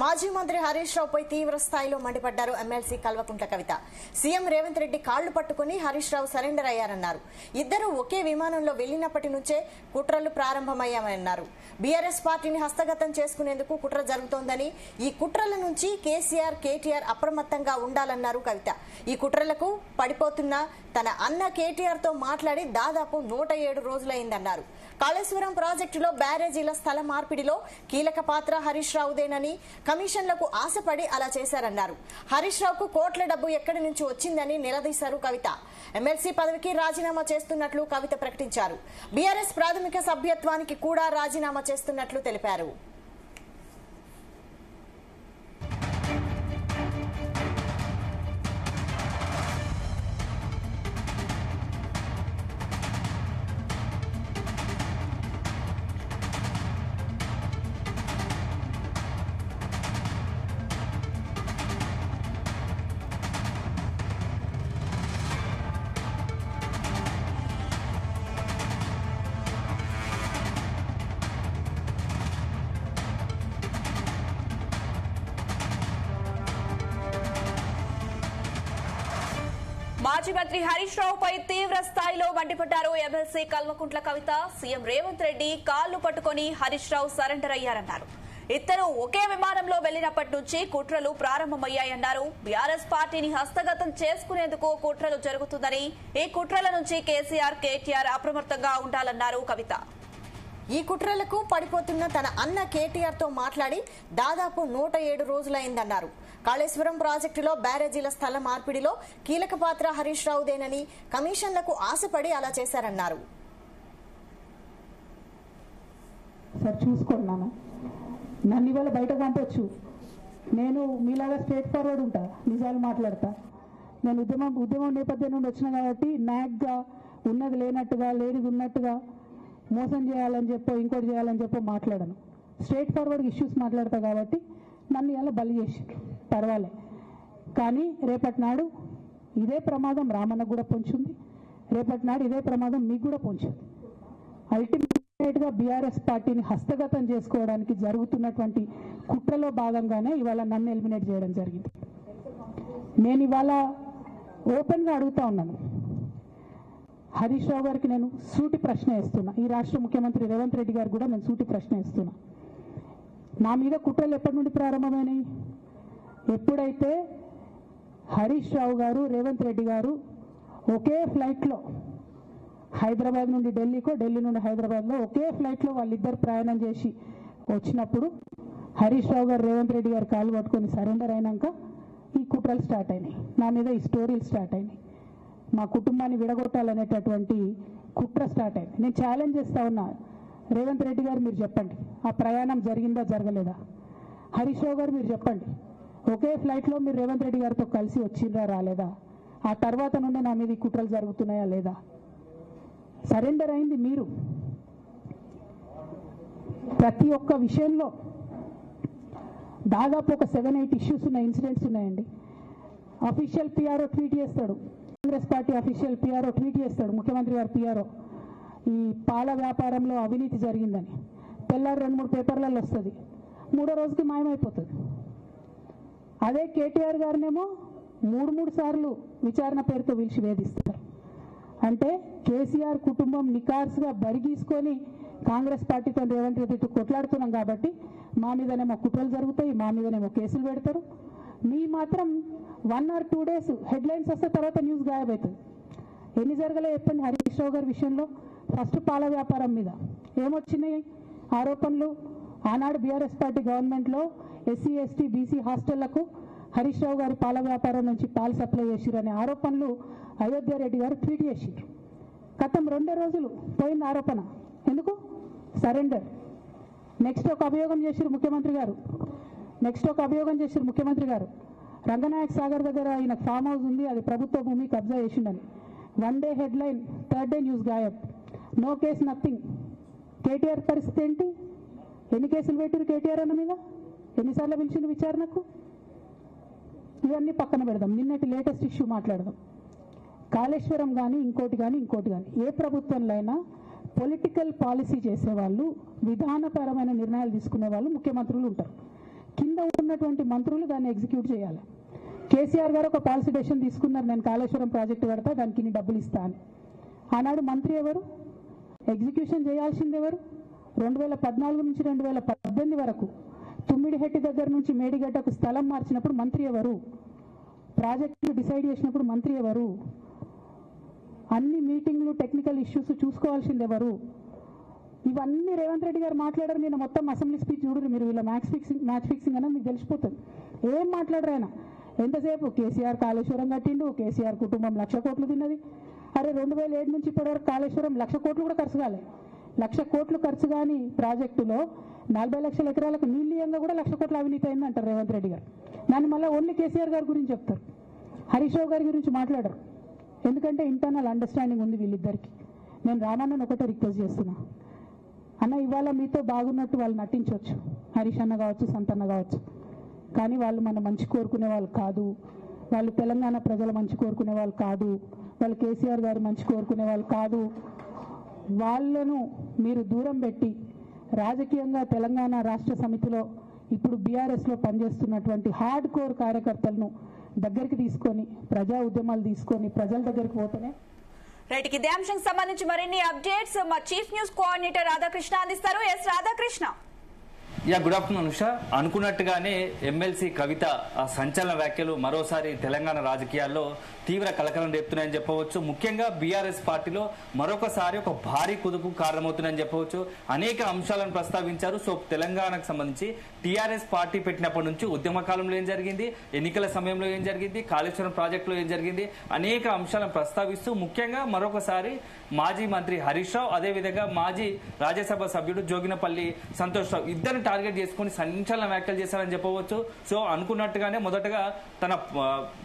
మాజీ మంత్రి హరీష్ రావుపై తీవ్ర స్థాయిలో మండిపడ్డారు ఎమ్మెల్సీ కల్వకుంట్ల కవిత. సీఎం రేవంత్ రెడ్డి కాళ్లు పట్టుకుని హరీష్ రావు సరెండర్ అయ్యారన్నారు. ఇద్దరు ఒకే విమానంలో వెళ్లినప్పటి నుంచే కుట్రలు ప్రారంభమయ్యామన్నారు. బీఆర్ఎస్ పార్టీని హస్తగతం చేసుకునేందుకు కుట్ర జరుగుతోందని, ఈ కుట్రల నుంచి కేసీఆర్, కేటీఆర్ అప్రమత్తంగా ఉండాలన్నారు కవిత. ఈ కుట్రలకు పడిపోతున్న తన అన్న కేటీఆర్ తో మాట్లాడి దాదాపు 107 రోజులైందన్నారు. కాళేశ్వరం ప్రాజెక్టులో బ్యారేజీల స్థల మార్పిడిలో కీలక పాత్ర హరీష్ రావుదేనని, కమిషన్లకు ఆశపడి అలా చేశారన్నారు. హరీష్ రావుకు కోట్ల డబ్బు ఎక్కడి నుంచి వచ్చిందని నిలదీశారు కవిత. ఎమ్మెల్సీ పదవికి రాజీనామా చేస్తున్నట్లు కవిత ప్రకటించారు. బీఆర్ఎస్ ప్రాథమిక సభ్యత్వానికి కూడా రాజీనామా చేస్తున్నట్లు తెలిపారు. మాజీ మంత్రి హరీష్ రావుపై తీవ్ర స్థాయిలో మండిపడ్డారు ఎమ్మెల్సీ కల్వకుంట్ల కవిత. సీఎం రేవంత్ రెడ్డి కాళ్లు పట్టుకుని హరీష్ రావు సరెండర్ అయ్యారన్నారు. ఇద్దరు ఒకే విమానంలో వెళ్లినప్పటి నుంచి కుట్రలు ప్రారంభమయ్యాయన్నారు. బీఆర్ఎస్ పార్టీని హస్తగతం చేసుకునేందుకు కుట్రలు జరుగుతుందని, ఈ కుట్రల నుంచి కేసీఆర్, కేటీఆర్ అప్రమత్తంగా ఉండాలన్నారు కవిత. ఈ కుట్రలకు పడిపోతున్న తన అన్న కేటీఆర్ తో మాట్లాడి దాదాపు 107 రోజులైందన్నారు. కాళేశ్వరం ప్రాజెక్టులో బ్యారేజీల స్థల మార్పిడిలో కీలక పాత్ర హరీష్ రావుదేనని, కమిషన్లకు ఆశపడి అలా చేశారన్నారు. సార్ చూసుకున్నాను, నన్ను ఇవాళ బయట పంపొచ్చు. నేను మీలాగా స్ట్రేట్ ఫార్వర్డ్ ఉంటా, నిజాలు మాట్లాడతా. నేను ఉద్యమం నేపథ్యం నుండి వచ్చిన కాబట్టి నాగ్గా ఉన్నది లేనట్టుగా, లేనిది ఉన్నట్టుగా, మోసం చేయాలని చెప్పో ఇంకోటి చేయాలని చెప్పో మాట్లాడను. స్ట్రేట్ ఫార్వర్డ్ ఇష్యూస్ మాట్లాడతా కాబట్టి నన్ను ఇలా బలి చేసి పర్వాలే. కానీ రేపటి నాడు ఇదే ప్రమాదం రామన్నకు కూడా పొంచుంది, రేపటి నాడు ఇదే ప్రమాదం మీకు కూడా పొంచుంది. అల్టిమేట్గా బీఆర్ఎస్ పార్టీని హస్తగతం చేసుకోవడానికి జరుగుతున్నటువంటి కుట్రలో భాగంగానే ఇవాళ నన్ను ఎలిమినేట్ చేయడం జరిగింది. నేను ఇవాళ ఓపెన్గా అడుగుతా ఉన్నాను, హరీష్ రావు గారికి నేను సూటి ప్రశ్న వేస్తున్నా, ఈ రాష్ట్ర ముఖ్యమంత్రి రేవంత్ రెడ్డి గారు కూడా నేను సూటి ప్రశ్న వేస్తున్నా. నా మీద కుట్రలు ఎప్పటి నుండి ప్రారంభమైనాయి? ఎప్పుడైతే హరీష్ రావు గారు, రేవంత్ రెడ్డి గారు ఒకే ఫ్లైట్లో హైదరాబాద్ నుండి ఢిల్లీకో, ఢిల్లీ నుండి హైదరాబాద్లో ఒకే ఫ్లైట్లో వాళ్ళిద్దరు ప్రయాణం చేసి వచ్చినప్పుడు హరీష్ రావు గారు, రేవంత్ రెడ్డి గారు కాలు పట్టుకొని సరెండర్ అయినాక ఈ కుట్రలు స్టార్ట్ అయినాయి, నా మీద ఈ స్టోరీలు స్టార్ట్ అయినాయి. మా కుటుంబాన్ని విడగొట్టాలనేటటువంటి కుట్ర స్టార్ట్ అయింది. నేను ఛాలెంజ్ చేస్తా ఉన్నా, రేవంత్ రెడ్డి గారు మీరు చెప్పండి, ఆ ప్రయాణం జరిగిందా జరగలేదా? హరీష్ రావు గారు మీరు చెప్పండి, ఒకే ఫ్లైట్లో మీరు రేవంత్ రెడ్డి గారితో కలిసి వచ్చిందా రాలేదా? ఆ తర్వాత నుండి నా మీద ఈ కుట్రలు జరుగుతున్నాయా లేదా? సరెండర్ అయింది మీరు. ప్రతి ఒక్క విషయంలో దాదాపు ఒక 7-8 ఇష్యూస్ ఉన్నాయి, ఇన్సిడెంట్స్ ఉన్నాయండి. అఫీషియల్ పిఆర్ఓ ట్వీట్ చేస్తాడు, Congress party official PRO tweet చేస్తాడు, ముఖ్యమంత్రి గారు పిఆర్ఓ, ఈ పాల వ్యాపారంలో అవినీతి జరిగిందని. తెల్లారు 2-3 పేపర్లలో వస్తుంది, 3వ రోజుకి మాయమైపోతుంది. అదే కేటీఆర్ గారినేమో 3 సార్లు విచారణ పేరుతో పిలిచి వేధిస్తారు. అంటే కేసీఆర్ కుటుంబం నికార్సుగా బరిగీసుకొని కాంగ్రెస్ పార్టీతో రేవంత్ రెడ్డితో కొట్లాడుతున్నాం కాబట్టి మా మీదనేమో కుట్రలు జరుగుతాయి, మా మీదనేమో కేసులు పెడతారు. మీ మాత్రం 1 or 2 days హెడ్లైన్స్ వస్తే తర్వాత న్యూస్ గాయబవుతుంది. ఎన్ని జరగలే చెప్పండి హరీష్ రావు గారి విషయంలో? ఫస్ట్ పాల వ్యాపారం మీద ఏమొచ్చినాయి ఆరోపణలు? ఆనాడు బీఆర్ఎస్ పార్టీ గవర్నమెంట్లో SC, ST, BC హాస్టళ్లకు Harish Rao గారి పాల వ్యాపారం నుంచి పాలు సప్లై చేసిరు అనే ఆరోపణలు అయోధ్య రెడ్డి గారు ట్వీట్ చేసిరు. గతం 2 రోజులు పోయింది ఆరోపణ. ఎందుకు? సరెండర్. నెక్స్ట్ ఒక అభియోగం చేసిరు ముఖ్యమంత్రి గారు, రంగనాయక్ సాగర్ దగ్గర ఆయన ఫామ్ హౌస్ ఉంది, అది ప్రభుత్వ భూమి, కబ్జా చేసిండని. 1 day headline, 3rd day news గాయబ్. No case, nothing. కేటీఆర్ పరిస్థితి ఏంటి? ఎన్ని కేసులు పెట్టారు కేటీఆర్ అన్న మీద? ఎన్నిసార్లు పిలిచిండు విచారణకు? ఇవన్నీ పక్కన పెడదాం, నిన్నటి లేటెస్ట్ ఇష్యూ మాట్లాడదాం. కాళేశ్వరం కానీ ఇంకోటి కానీ ఏ ప్రభుత్వంలో అయినా పొలిటికల్ పాలసీ చేసేవాళ్ళు, విధానపరమైన నిర్ణయాలు తీసుకునే వాళ్ళు ముఖ్యమంత్రులు ఉంటారు. కింద ఉన్నటువంటి మంత్రులు దాన్ని ఎగ్జిక్యూట్ చేయాలి. కేసీఆర్ గారు ఒక పాలసీ డెసిషన్ తీసుకున్నారు, నేను కాళేశ్వరం ప్రాజెక్టు కడతా, దానికి ఇన్ని డబ్బులు ఇస్తా అని. ఆనాడు మంత్రి ఎవరు? ఎగ్జిక్యూషన్ చేయాల్సింది ఎవరు? 2014 నుంచి 2018 వరకు తుమ్మిడిహెట్టి దగ్గర నుంచి మేడిగడ్డకు స్థలం మార్చినప్పుడు మంత్రి ఎవరు? ప్రాజెక్టులు డిసైడ్ చేసినప్పుడు మంత్రి ఎవరు? అన్ని మీటింగ్లు టెక్నికల్ ఇష్యూస్ చూసుకోవాల్సింది ఎవరు? ఇవన్నీ రేవంత్ రెడ్డి గారు మాట్లాడారు. నేను మొత్తం అసెంబ్లీ స్పీచ్ చూడరు మీరు, వీళ్ళ మ్యాచ్ ఫిక్సింగ్ అనేది మీకు తెలిసిపోతుంది. ఏం మాట్లాడరు ఆయన. ఎంతసేపు కేసీఆర్ కాళేశ్వరం కట్టిండు, కేసీఆర్ కుటుంబం 1,00,000 కోట్లు తిన్నది. అరే 2007 నుంచి ఇప్పటివరకు కాళేశ్వరం 1,00,000 కోట్లు కూడా ఖర్చు కాలే. 1,00,000 కోట్లు ఖర్చు కాని ప్రాజెక్టులో 40 లక్షల ఎకరాలకు నీళ్ళీయంగా కూడా 1,00,000 కోట్ల అవినీతి అయింది అంటారు రేవంత్ రెడ్డి గారు. దాన్ని మళ్ళీ ఓన్లీ కేసీఆర్ గారి గురించి చెప్తారు, హరీష్ రావు గారి గురించి మాట్లాడరు. ఎందుకంటే ఇంటర్నల్ అండర్స్టాండింగ్ ఉంది వీళ్ళిద్దరికి. నేను రామన్నను ఒకటే రిక్వెస్ట్ చేస్తున్నా, అన్న ఇవాళ మీతో బాగున్నట్టు వాళ్ళు నటించవచ్చు, హరీష్ అన్న కావచ్చు, సంతన్న కావచ్చు, కానీ వాళ్ళు మన మంచి కోరుకునే వాళ్ళు కాదు. వాళ్ళు తెలంగాణ ప్రజల మంచి కోరుకునే వాళ్ళు కాదు. వాళ్ళు కేసీఆర్ గారు మంచి కోరుకునే వాళ్ళు కాదు. వాళ్ళను మీరు దూరం పెట్టి రాజకీయంగా తెలంగాణ రాష్ట్ర సమితిలో ఇప్పుడు బీఆర్ఎస్లో పనిచేస్తున్నటువంటి హార్డ్ కోర్ కార్యకర్తలను దగ్గరికి తీసుకొని ప్రజా ఉద్యమాలు తీసుకొని ప్రజల దగ్గరికి పోతేనే. రైట్, ఇదే అంశానికి సంబంధించి మరిన్ని అప్డేట్స్ మా చీఫ్ న్యూస్ కోఆర్డినేటర్ రాధాకృష్ణ అందిస్తారు. S Radhakrishna. Good afternoon Usha. అనుకున్నట్టుగానే ఎమ్మెల్సీ కవిత సంచలన వ్యాఖ్యలు మరోసారి తెలంగాణ రాజకీయాల్లో తీవ్ర కలకలం రేపుతున్నాయని చెప్పవచ్చు. ముఖ్యంగా బీఆర్ఎస్ పార్టీలో మరొకసారి ఒక భారీ కుదుపు కారణమవుతుందని చెప్పవచ్చు. అనేక అంశాలను ప్రస్తావించారు. సో తెలంగాణకు సంబంధించి టీఆర్ఎస్ పార్టీ పెట్టినప్పటి నుంచి ఉద్యమ కాలంలో ఏం జరిగింది, ఎన్నికల సమయంలో ఏం జరిగింది, కాళేశ్వరం ప్రాజెక్టులో ఏం జరిగింది, అనేక అంశాలను ప్రస్తావిస్తూ ముఖ్యంగా మరొకసారి మాజీ మంత్రి హరీష్ రావు, అదేవిధంగా మాజీ రాజ్యసభ సభ్యుడు జోగినపల్లి సంతోష్ రావు ఇద్దరిని టార్గెట్ చేసుకుని సంచలన వ్యాఖ్యలు చేశారని చెప్పవచ్చు. సో అనుకున్నట్టుగానే మొదటగా తన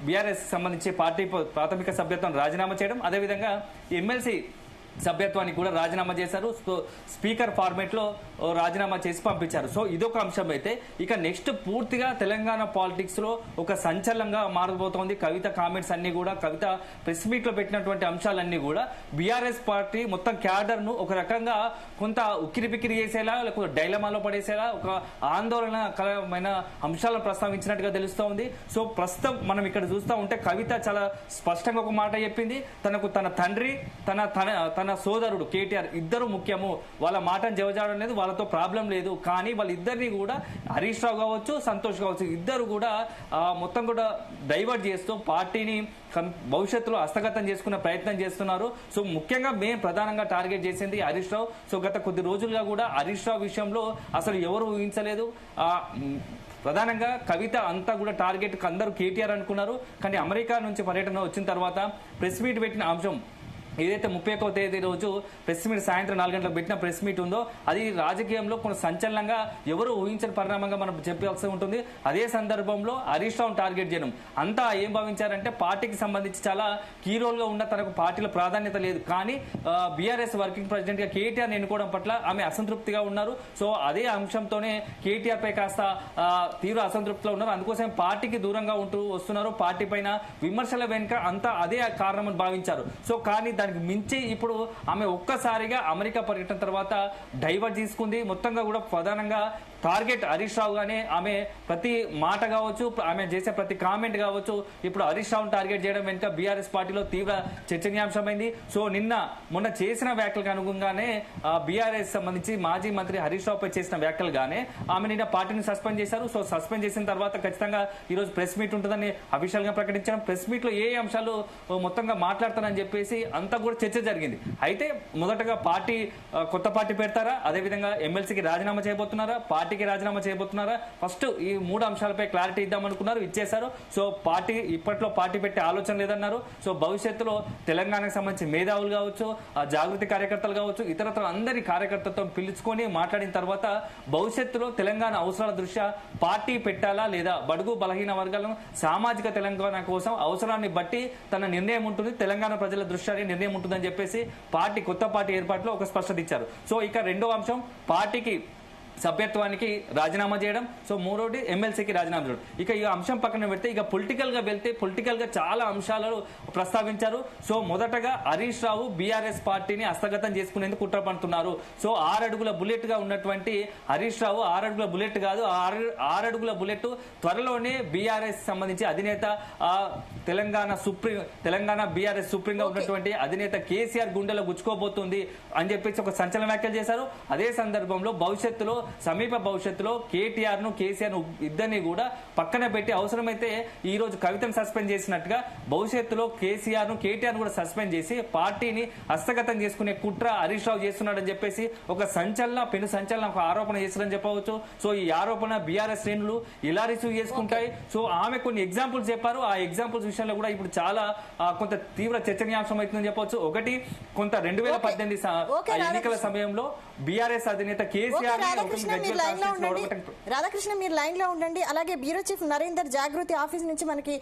బీఆర్ఎస్ సంబంధించి పార్టీ ప్రాథమిక సభ్యత్వం రాజీనామా చేయడం, అదేవిధంగా ఎమ్మెల్సీ సభ్యత్వానికి కూడా రాజీనామా చేశారు. సో స్పీకర్ ఫార్మేట్ లో రాజీనామా చేసి పంపించారు. సో ఇదొక అంశం అయితే ఇక నెక్స్ట్ పూర్తిగా తెలంగాణ పాలిటిక్స్ లో ఒక సంచలనంగా మారబోతోంది. కవిత కామెంట్స్ అన్ని కూడా, కవిత ప్రెస్ మీట్ లో పెట్టినటువంటి అంశాలన్నీ కూడా బీఆర్ఎస్ పార్టీ మొత్తం క్యాడర్ ను ఒక రకంగా కొంత ఉక్కిరి బిక్కిరి చేసేలా, లేకపోతే డైలమాలో పడేసేలా ఒక ఆందోళనకరమైన అంశాలను ప్రస్తావించినట్టుగా తెలుస్తోంది. సో ప్రస్తుతం మనం ఇక్కడ చూస్తూ ఉంటే కవిత చాలా స్పష్టంగా ఒక మాట చెప్పింది. తనకు తన తండ్రి, తన సోదరుడు కేటీఆర్ ఇద్దరు ముఖ్యము, వాళ్ళ మాటను జవజాడడం లేదు, వాళ్ళతో ప్రాబ్లం లేదు. కానీ వాళ్ళిద్దరిని కూడా హరీష్ రావు కావచ్చు, సంతోష్ కావచ్చు, ఇద్దరు కూడా మొత్తం కూడా డైవర్ట్ చేస్తూ పార్టీని భవిష్యత్తులో హస్తగతం చేసుకునే ప్రయత్నం చేస్తున్నారు. సో ముఖ్యంగా మేము ప్రధానంగా టార్గెట్ చేసింది హరీష్ రావు. సో గత కొద్ది రోజులుగా కూడా హరీష్ రావు విషయంలో అసలు ఎవరు ఊహించలేదు. ప్రధానంగా కవిత అంతా కూడా టార్గెట్ అందరూ కేటీఆర్ అనుకున్నారు. కానీ అమెరికా నుంచి పర్యటన వచ్చిన తర్వాత ప్రెస్ మీట్ పెట్టిన అంశం ఏదైతే 31వ తేదీ రోజు ప్రెస్ మీట్ సాయంత్రం 4 గంటలకు పెట్టిన ప్రెస్ మీట్ ఉందో అది రాజకీయంలో కొన్ని సంచలనంగా ఎవరు ఊహించని పరిణామంగా మనం చెప్పాల్సి ఉంటుంది. అదే సందర్భంలో హరీష్ రావును టార్గెట్ చేయడం అంతా ఏం భావించారంటే పార్టీకి సంబంధించి చాలా కీ రోల్ గా ఉన్న తనకు పార్టీలో ప్రాధాన్యత లేదు, కానీ బీఆర్ఎస్ వర్కింగ్ ప్రెసిడెంట్ గా కేటీఆర్ ఎన్నుకోవడం పట్ల ఆమె అసంతృప్తిగా ఉన్నారు. సో అదే అంశంతోనే కేటీఆర్ పై కాస్త తీవ్ర అసంతృప్తిలో ఉన్నారు. అందుకోసం పార్టీకి దూరంగా ఉంటూ వస్తున్నారు. పార్టీ పైన విమర్శల వెనుక అంతా అదే కారణమని భావించారు. సో కానీ దానికి మించి ఇప్పుడు ఆమె ఒక్కసారిగా అమెరికా పర్యటన తర్వాత డైవర్ట్ తీసుకుంది. మొత్తంగా కూడా ప్రధానంగా టార్గెట్ హరీష్ రావు గానే ఆమె ప్రతి మాట కావచ్చు, ఆమె చేసే ప్రతి కామెంట్ కావచ్చు ఇప్పుడు హరీష్ రావును టార్గెట్ చేయడం వెనుక బీఆర్ఎస్ పార్టీలో తీవ్ర చర్చనీయాంశమైంది. సో మొన్న చేసిన వ్యాఖ్యలకు అనుగుణంగానే బీఆర్ఎస్ సంబంధించి మాజీ మంత్రి హరీష్ రావు పై చేసిన వ్యాఖ్యలుగానే ఆమె నిన్న పార్టీని సస్పెండ్ చేశారు. సో సస్పెండ్ చేసిన తర్వాత ఖచ్చితంగా ఈ రోజు ప్రెస్ మీట్ ఉంటుందని అఫీషియల్ గా ప్రకటించడం, ప్రెస్ మీట్ లో ఏ అంశాలు మొత్తంగా మాట్లాడతారని చెప్పేసి అంతా కూడా చర్చ జరిగింది. అయితే మొదటగా పార్టీ కొత్త పార్టీ పెడతారా, అదేవిధంగా ఎమ్మెల్సీకి రాజీనామా చేయబోతున్నారా, పార్టీకి రాజీనామా చేయబోతున్నారా, ఫస్ట్ ఈ 3 అంశాలపై క్లారిటీ ఇద్దామనుకున్నారు, ఇచ్చేశారు. సో పార్టీ ఇప్పట్లో పార్టీ పెట్టే ఆలోచన లేదన్నారు. సో భవిష్యత్తులో తెలంగాణకు సంబంధించి మేధావులు కావచ్చు, జాగృతి కార్యకర్తలు కావచ్చు, ఇతరత్ర అందరి కార్యకర్తలతో పిలుచుకొని మాట్లాడిన తర్వాత భవిష్యత్తులో తెలంగాణ అవసరాల దృష్ట్యా పార్టీ పెట్టాలా లేదా, బడుగు బలహీన వర్గాలను సామాజిక తెలంగాణ కోసం అవసరాన్ని బట్టి తన నిర్ణయం ఉంటుంది, తెలంగాణ ప్రజల దృష్ట్యా నిర్ణయం ఉంటుందని చెప్పేసి పార్టీ కొత్త పార్టీ ఏర్పాటులో ఒక స్పష్టత ఇచ్చారు. సో ఇక రెండో అంశం పార్టీకి సభ్యత్వానికి రాజీనామా చేయడం, సో మూడోది ఎమ్మెల్సీకి రాజీనామా చేయడం. ఇక ఈ అంశం పక్కన పెడితే ఇక పొలిటికల్ గా వెళ్తే పొలిటికల్ గా చాలా అంశాలను ప్రస్తావించారు. సో మొదటగా హరీష్ రావు బీఆర్ఎస్ పార్టీని హస్తగతం చేసుకునేందుకు కుట్ర పడుతున్నారు. సో 6 అడుగుల బుల్లెట్ గా ఉన్నటువంటి హరీష్ రావు 6 అడుగుల బుల్లెట్ కాదు, 6 అడుగుల బుల్లెట్ త్వరలోనే బీఆర్ఎస్ సంబంధించి అధినేత తెలంగాణ బీఆర్ఎస్ సుప్రీం గా ఉన్నటువంటి అధినేత కేసీఆర్ గుండెలో గుచ్చుకోబోతుంది అని చెప్పేసి ఒక సంచలన వ్యాఖ్యలు చేశారు. అదే సందర్భంలో సమీప భవిష్యత్తులో కేటీఆర్ ను కేసీఆర్ ను ఇద్దరిని కూడా పక్కన పెట్టి అవసరమైతే ఈ రోజు కవితను సస్పెండ్ చేసినట్టుగా భవిష్యత్తులో కేసీఆర్ ను కేటీఆర్ ను కూడా సస్పెండ్ చేసి పార్టీని హస్తగతం చేసుకునే కుట్ర హరీష్ రావు చేస్తున్నాడని చెప్పేసి ఒక పెను సంచలన ఒక ఆరోపణ చేస్తారని చెప్పవచ్చు. సో ఈ ఆరోపణ బీఆర్ఎస్ శ్రేణులు ఇలా రిసీవ్ చేసుకుంటాయి. సో ఆమె కొన్ని ఎగ్జాంపుల్స్ చెప్పారు. ఆ ఎగ్జాంపుల్స్ విషయంలో కూడా ఇప్పుడు చాలా కొంత తీవ్ర చర్చనీయాంశం అవుతుందని చెప్పవచ్చు. ఒకటి కొంత 2018 ఎన్నికల సమయంలో బీఆర్ఎస్ అధినేత కేసీఆర్ రాధాకృష్ణ మీరు లైన్ లో ఉండండి. అలాగే బ్యూరో చీఫ్ నరేందర్ జాగృతి ఆఫీస్ నుంచి మనకి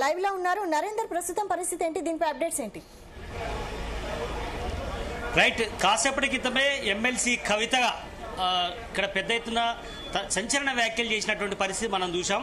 లైవ్ లో ఉన్నారు. నరేందర్, ప్రస్తుతం పరిస్థితి ఏంటి, దీనిపై అప్డేట్స్ ఏంటి? రైట్, కాసేపటి క్రితమే ఎమ్మెల్సీ కవితగా ఇక్కడ పెద్ద ఎత్తున సంచలన వ్యాఖ్యలు చేసినటువంటి పరిస్థితి మనం చూసాం.